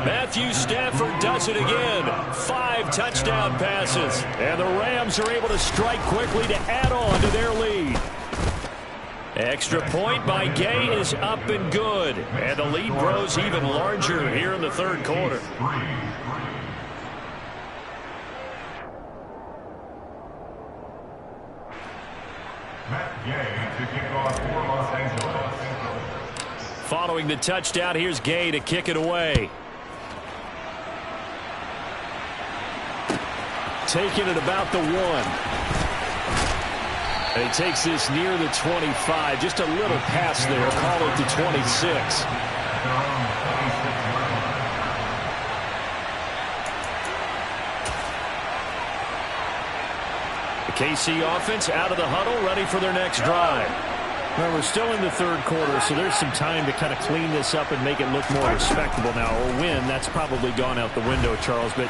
Matthew Stafford does it again. 5 touchdown passes. And the Rams are able to strike quickly to add on to their lead. Extra point by Gay is up and good. And the lead grows even larger here in the third quarter. Matt Gay to kick off for Los Angeles. Following the touchdown, here's Gay to kick it away. Taking it about the 1. He takes this near the 25. Just a little pass there. Call it to 26. The KC offense out of the huddle, ready for their next drive. Well, we're still in the third quarter, so there's some time to kind of clean this up and make it look more respectable now. Or win, that's probably gone out the window, Charles. But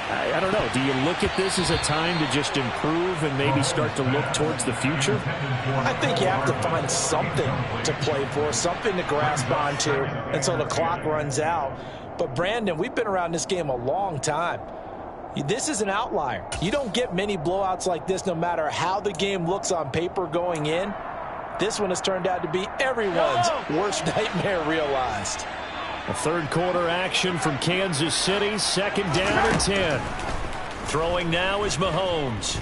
I don't know. Do you look at this as a time to just improve and maybe start to look towards the future? I think you have to find something to play for, something to grasp onto until the clock runs out. But, Brandon, we've been around this game a long time. This is an outlier. You don't get many blowouts like this no matter how the game looks on paper going in. This one has turned out to be everyone's worst nightmare realized. A third quarter action from Kansas City. Second down and 10. Throwing now is Mahomes.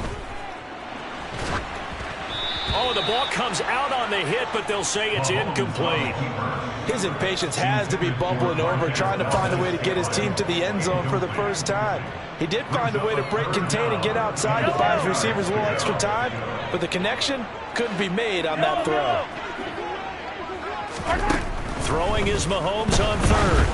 Oh, the ball comes out on the hit, but they'll say it's incomplete. His impatience has to be bubbling over, trying to find a way to get his team to the end zone for the first time. He did find a way to break contain and get outside to buy his receivers a little extra time, but the connection couldn't be made on that throw. Throwing is Mahomes on third.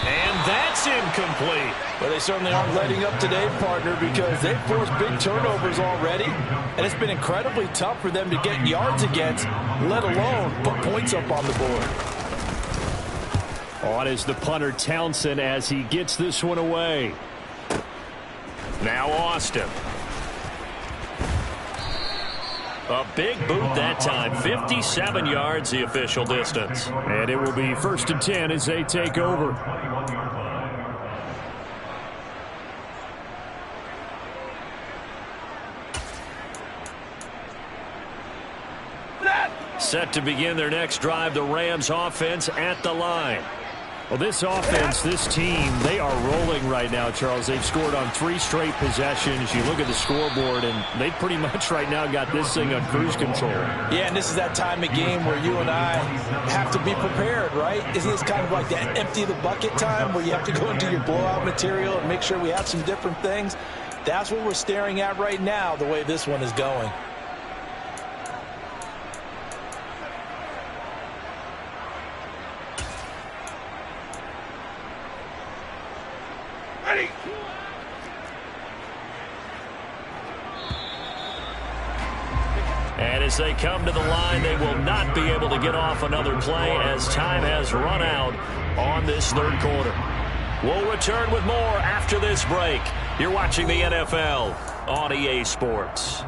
And that's incomplete. Well, they certainly aren't letting up today, partner, because they've forced big turnovers already, and it's been incredibly tough for them to get yards against, let alone put points up on the board. On is the punter Townsend as he gets this one away. Now Austin. A big boot that time. 57 yards the official distance. And it will be 1st and 10 as they take over. Set to begin their next drive, the Rams offense at the line. Well, this offense, this team, they are rolling right now, Charles. They've scored on 3 straight possessions. You look at the scoreboard, and they pretty much right now got this thing on cruise control. Yeah, and this is that time of game where you and I have to be prepared, right? Isn't this kind of like that empty the bucket time where you have to go into your blowout material and make sure we have some different things? That's what we're staring at right now, the way this one is going. And as they come to the line, they will not be able to get off another play as time has run out on this third quarter. We'll return with more after this break. You're watching the NFL on EA Sports.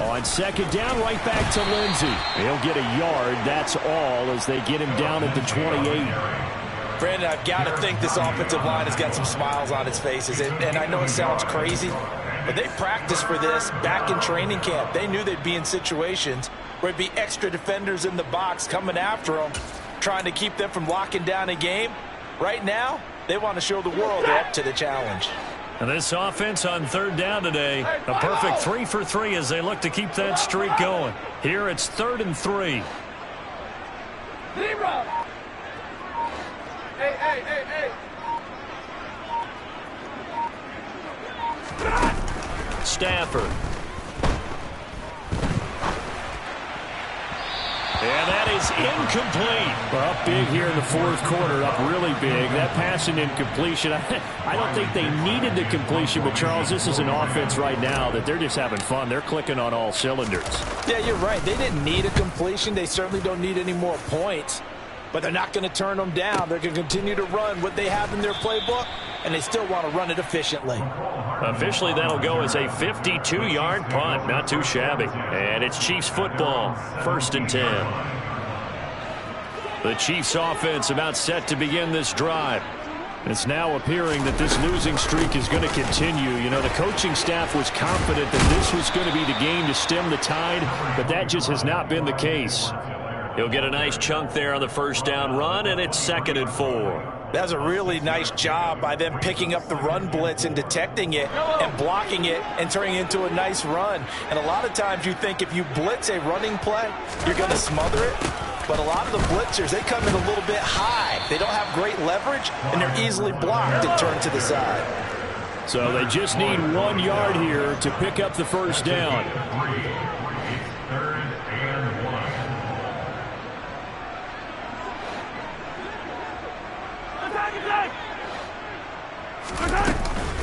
On second down, right back to Lindsey. He'll get a yard, that's all, as they get him down at the 28. Brandon, I've got to think this offensive line has got some smiles on its faces. And I know it sounds crazy, but they practiced for this back in training camp. They knew they'd be in situations where it'd be extra defenders in the box coming after them, trying to keep them from locking down a game. Right now, they want to show the world they're up to the challenge. And this offense on third down today, a perfect 3 for 3 as they look to keep that streak going. Here it's 3rd and 3. Stafford. And that is incomplete. Well, up big here in the fourth quarter, up really big. That pass and incompletion, I don't think they needed the completion, but Charles, this is an offense right now that they're just having fun. They're clicking on all cylinders. Yeah, you're right. They didn't need a completion. They certainly don't need any more points, but they're not going to turn them down. They're going to continue to run what they have in their playbook, and they still want to run it efficiently. Officially, that'll go as a 52-yard punt. Not too shabby. And it's Chiefs football, 1st and 10. The Chiefs offense about set to begin this drive. It's now appearing that this losing streak is going to continue. You know, the coaching staff was confident that this was going to be the game to stem the tide, but that just has not been the case. He'll get a nice chunk there on the first down run, and it's 2nd and 4. That's a really nice job by them picking up the run blitz and detecting it and blocking it and turning it into a nice run. And a lot of times you think if you blitz a running play, you're going to smother it. But a lot of the blitzers, they come in a little bit high. They don't have great leverage, and they're easily blocked and turned to the side. So they just need 1 yard here to pick up the first down.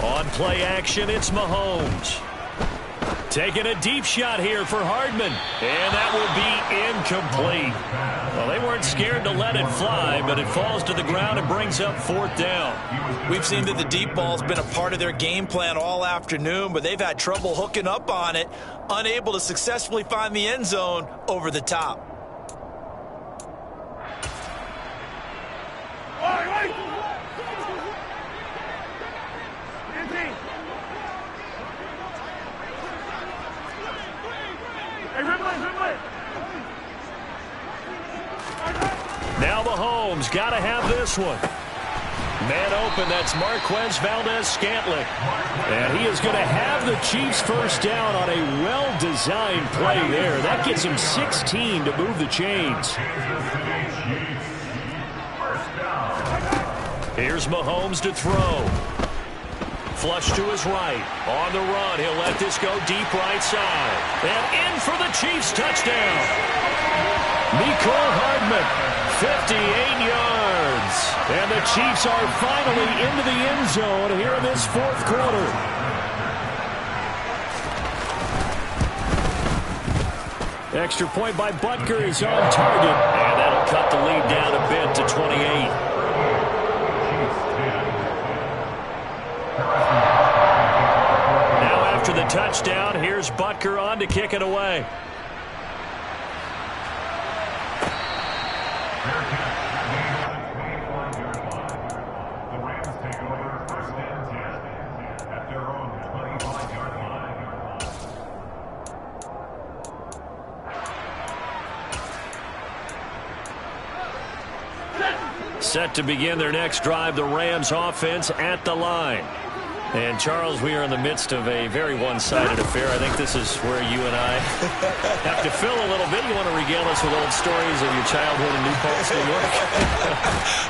On play action, it's Mahomes. Taking a deep shot here for Hardman. And that will be incomplete. Well, they weren't scared to let it fly, but it falls to the ground and brings up 4th down. We've seen that the deep ball's been a part of their game plan all afternoon, but they've had trouble hooking up on it, unable to successfully find the end zone over the top. Now Mahomes got to have this one. Man open, that's Marquez Valdes-Scantling. And he is going to have the Chiefs first down on a well-designed play there. That gets him 16 to move the chains. Here's Mahomes to throw. Flush to his right. On the run, he'll let this go deep right side. And in for the Chiefs touchdown. Mecole Hardman, 58 yards. And the Chiefs are finally into the end zone here in this 4th quarter. Extra point by Butker is on target. And that'll cut the lead down a bit to 28. After the touchdown, here's Butker on to kick it away. The Rams take over 1st and 10 at their own 25-yard line. Set to begin their next drive, the Rams offense at the line. And, Charles, we are in the midst of a very one-sided affair. I think this is where you and I have to fill a little bit. You want to regale us with old stories of your childhood in New Paltz, New York?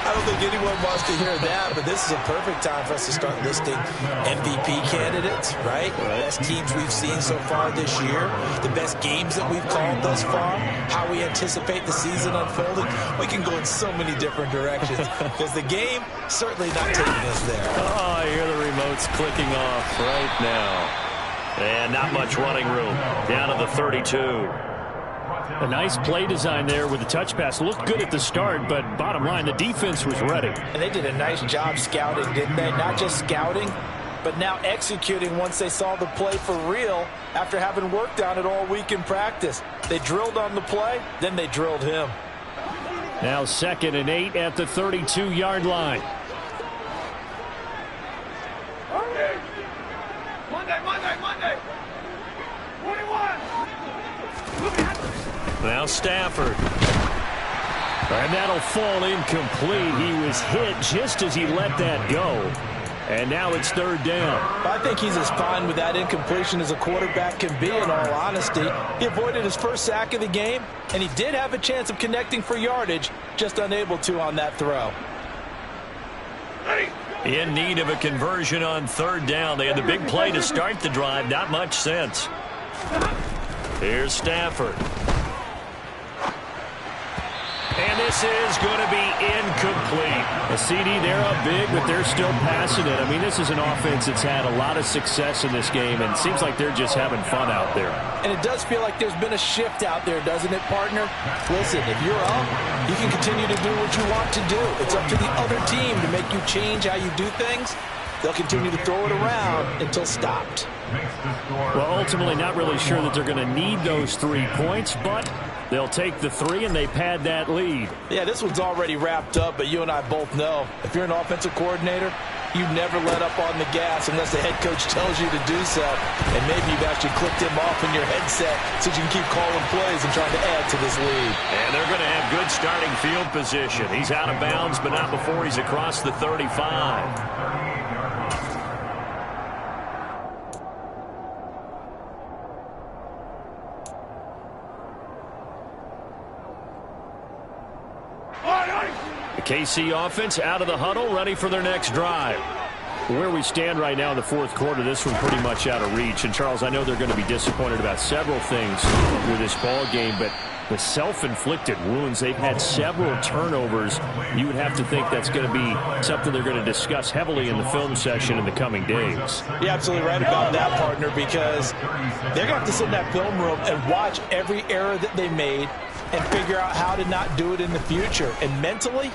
I don't think anyone wants to hear that, but this is a perfect time for us to start listing MVP candidates, right? Best teams we've seen so far this year, the best games that we've called thus far, how we anticipate the season unfolding. We can go in so many different directions because the game certainly not taking us there. Oh, I hear the remotes clicking off right now. And not much running room. Down to the 32. A nice play design there with the touch pass. Looked good at the start, but bottom line, the defense was ready. And they did a nice job scouting, didn't they? Not just scouting, but now executing once they saw the play for real after having worked on it all week in practice. They drilled on the play, then they drilled him. Now 2nd and 8 at the 32-yard line. Monday. 21. Now Stafford. And that'll fall incomplete. He was hit just as he let that go. And now it's 3rd down. I think he's as fine with that incompletion as a quarterback can be, in all honesty. He avoided his first sack of the game, and he did have a chance of connecting for yardage, just unable to on that throw. In need of a conversion on 3rd down. They had the big play to start the drive. Not much sense. Here's Stafford. And this is going to be incomplete. A CD, they're up big, but they're still passing it. I mean, this is an offense that's had a lot of success in this game, and it seems like they're just having fun out there. And it does feel like there's been a shift out there, doesn't it, partner? Listen, if you're up, you can continue to do what you want to do. It's up to the other team to make you change how you do things. They'll continue to throw it around until stopped. Well, ultimately, not really sure that they're going to need those 3 points, but they'll take the 3 and they pad that lead. Yeah, this one's already wrapped up, but you and I both know if you're an offensive coordinator, you never let up on the gas unless the head coach tells you to do so. And maybe you've actually clicked him off in your headset so you can keep calling plays and trying to add to this lead. And they're going to have good starting field position. He's out of bounds, but not before he's across the 35. The KC offense out of the huddle, ready for their next drive. Where we stand right now in the fourth quarter, this one pretty much out of reach. And, Charles, I know they're going to be disappointed about several things with this ball game, but the self-inflicted wounds, they've had several turnovers. You would have to think that's going to be something they're going to discuss heavily in the film session in the coming days. You're absolutely right about that, partner, because they're going to have to sit in that film room and watch every error that they made and figure out how to not do it in the future. And mentally,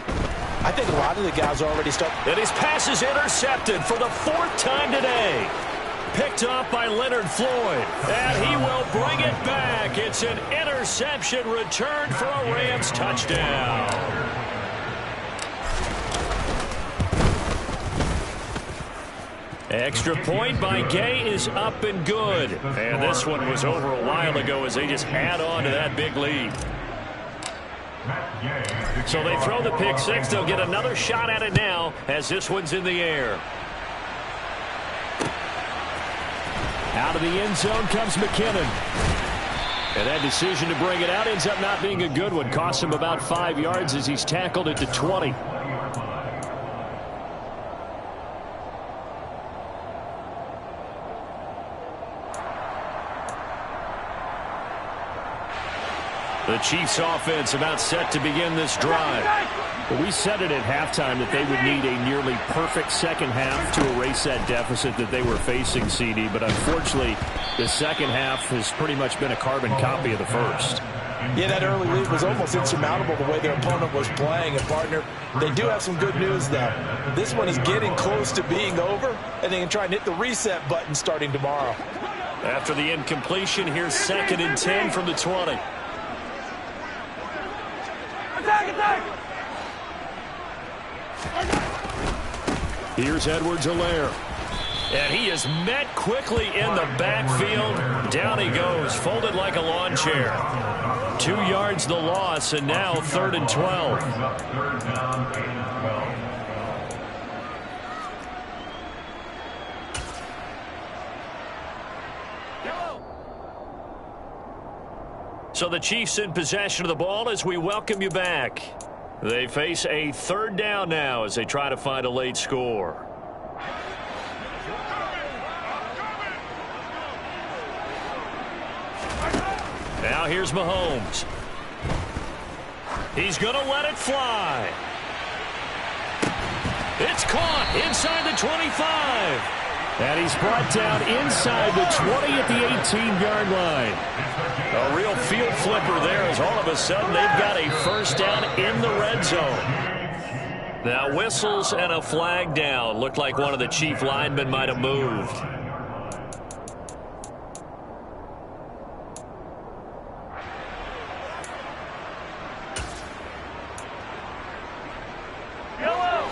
I think a lot of the guys are already starting. And his pass is intercepted for the 4th time today. Picked off by Leonard Floyd. And he will bring it back. It's an interception return for a Rams touchdown. Extra point by Gay is up and good. And this one was over a while ago as they just add on to that big lead. So they throw the pick six. They'll get another shot at it now as this one's in the air. Out of the end zone comes McKinnon. And that decision to bring it out ends up not being a good one. Costs him about 5 yards as he's tackled at the 20. The Chiefs offense about set to begin this drive. Well, we said it at halftime that they would need a nearly perfect second half to erase that deficit that they were facing, CD. But unfortunately, the second half has pretty much been a carbon copy of the first. Yeah, that early lead was almost insurmountable the way their opponent was playing. And, partner, they do have some good news, though. This one is getting close to being over, and they can try and hit the reset button starting tomorrow. After the incompletion, here's 2nd and 10 from the 20. Here's Edwards-Helaire. And he is met quickly in the backfield. Down he goes, folded like a lawn chair. 2 yards the loss, and now 3rd and 12. So the Chiefs in possession of the ball as we welcome you back. They face a 3rd down now as they try to find a late score. Now here's Mahomes. He's going to let it fly. It's caught inside the 25. And he's brought down inside the 20 at the 18-yard line. A real field flipper there as all of a sudden they've got a 1st down in the red zone. Now whistles and a flag down. Looked like one of the Chief linemen might have moved.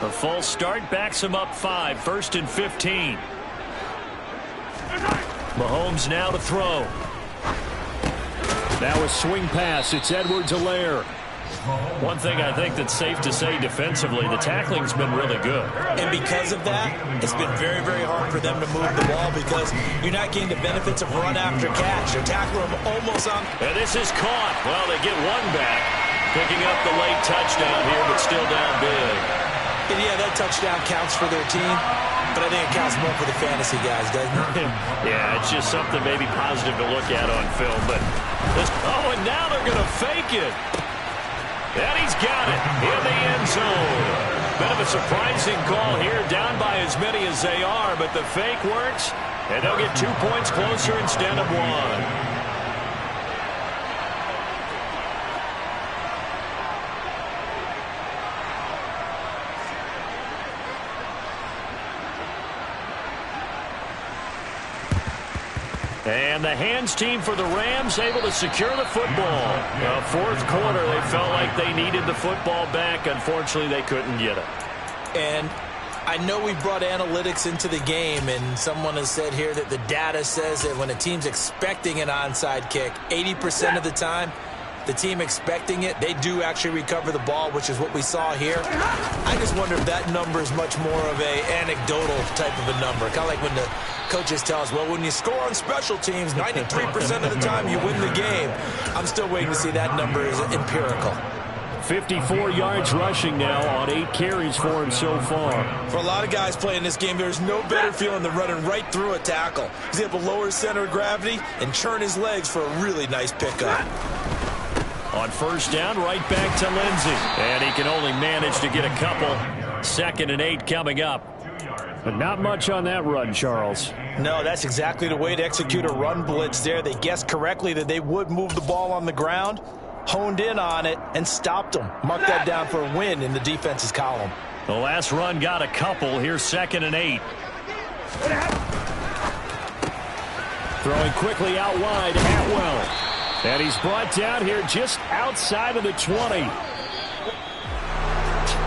The false start backs him up 5. 1st and 15. Mahomes now to throw. Now a swing pass. It's Edwards-Helaire. One thing I think that's safe to say defensively, the tackling's been really good. And because of that, it's been very, very hard for them to move the ball because you're not getting the benefits of run after catch. They're tackling them almost on. And this is caught. Well, they get one back. Picking up the late touchdown here, but still down big. And yeah, that touchdown counts for their team, but I think it counts more for the fantasy guys, doesn't it? Yeah, it's just something maybe positive to look at on film. But and now they're going to fake it. And he's got it in the end zone. Bit of a surprising call here, down by as many as they are, but the fake works, and they'll get 2 points closer instead of 1. And the hands team for the Rams able to secure the football. Fourth quarter, they felt like they needed the football back. Unfortunately, they couldn't get it. And I know we brought analytics into the game, and someone has said here that the data says that when a team's expecting an onside kick, 80% of the time, the team expecting it, they do actually recover the ball, which is what we saw here. I just wonder if that number is much more of a anecdotal type of a number. Kind of like when the coaches tell us, well, when you score on special teams, 93% of the time you win the game. I'm still waiting to see that number is empirical. 54 yards rushing now on 8 carries for him so far. For a lot of guys playing this game, there's no better feeling than running right through a tackle. He's able to lower his center of gravity and churn his legs for a really nice pickup. On first down, right back to Lindsey. And he can only manage to get a couple. 2nd and 8 coming up. But not much on that run, Charles. No, that's exactly the way to execute a run blitz there. They guessed correctly that they would move the ball on the ground, honed in on it, and stopped them. Mark that down for a win in the defense's column. The last run got a couple. Here's 2nd and 8. Throwing quickly out wide, Atwell. And he's brought down here just outside of the 20.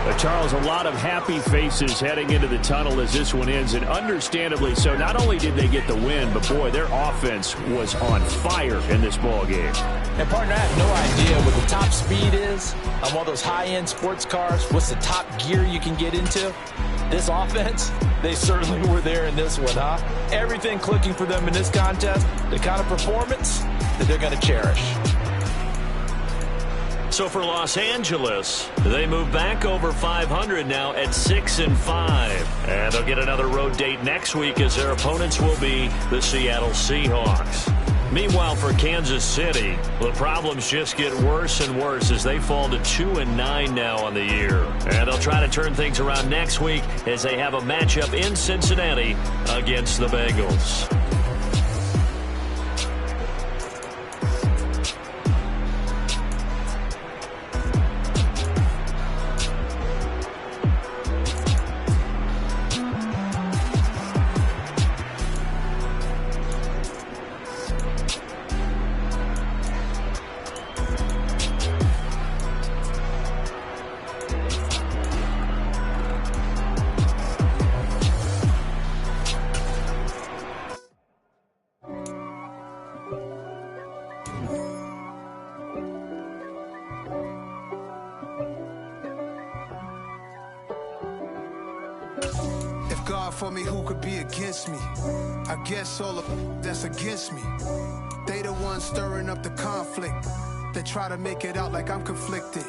But Charles, a lot of happy faces heading into the tunnel as this one ends, and understandably so. Not only did they get the win, but boy, their offense was on fire in this ball game. And partner, I have no idea what the top speed is on one of those high-end sports cars. What's the top gear you can get into? This offense, they certainly were there in this one, huh? Everything clicking for them in this contest, the kind of performance that they're going to cherish. So for Los Angeles, they move back over 500 now at 6-5. And they'll get another road date next week as their opponents will be the Seattle Seahawks. Meanwhile, for Kansas City, the problems just get worse and worse as they fall to 2-9 now on the year. And they'll try to turn things around next week as they have a matchup in Cincinnati against the Bengals. For me, who could be against me? I guess all of that's against me. They the ones stirring up the conflict. They try to make it out like I'm conflicted.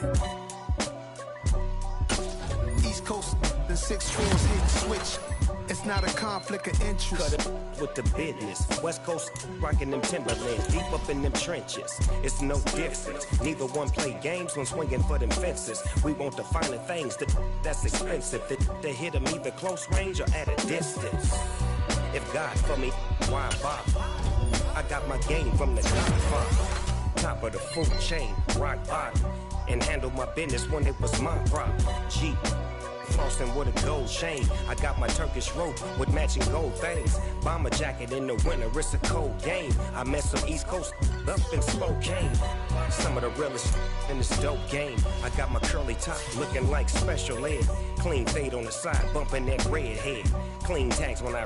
East Coast and 6-4s hit the switch. It's not a conflict of interest. Cut it with the business. West Coast rocking them Timberlands, deep up in them trenches. It's no difference. Neither one play games when swinging for them fences. We want the finer things that's expensive. That hit them either close range or at a distance. If God for me, why bother? I got my game from the top of the food chain, rock bottom, and handle my business when it was my problem. G. Flossing with a gold chain. I got my Turkish rope with matching gold things. Bomber jacket in the winter, it's a cold game. I met some East Coast up in Spokane. Some of the realest in this dope game. I got my curly top looking like special ed. Clean fade on the side, bumping that red head. Clean tags when I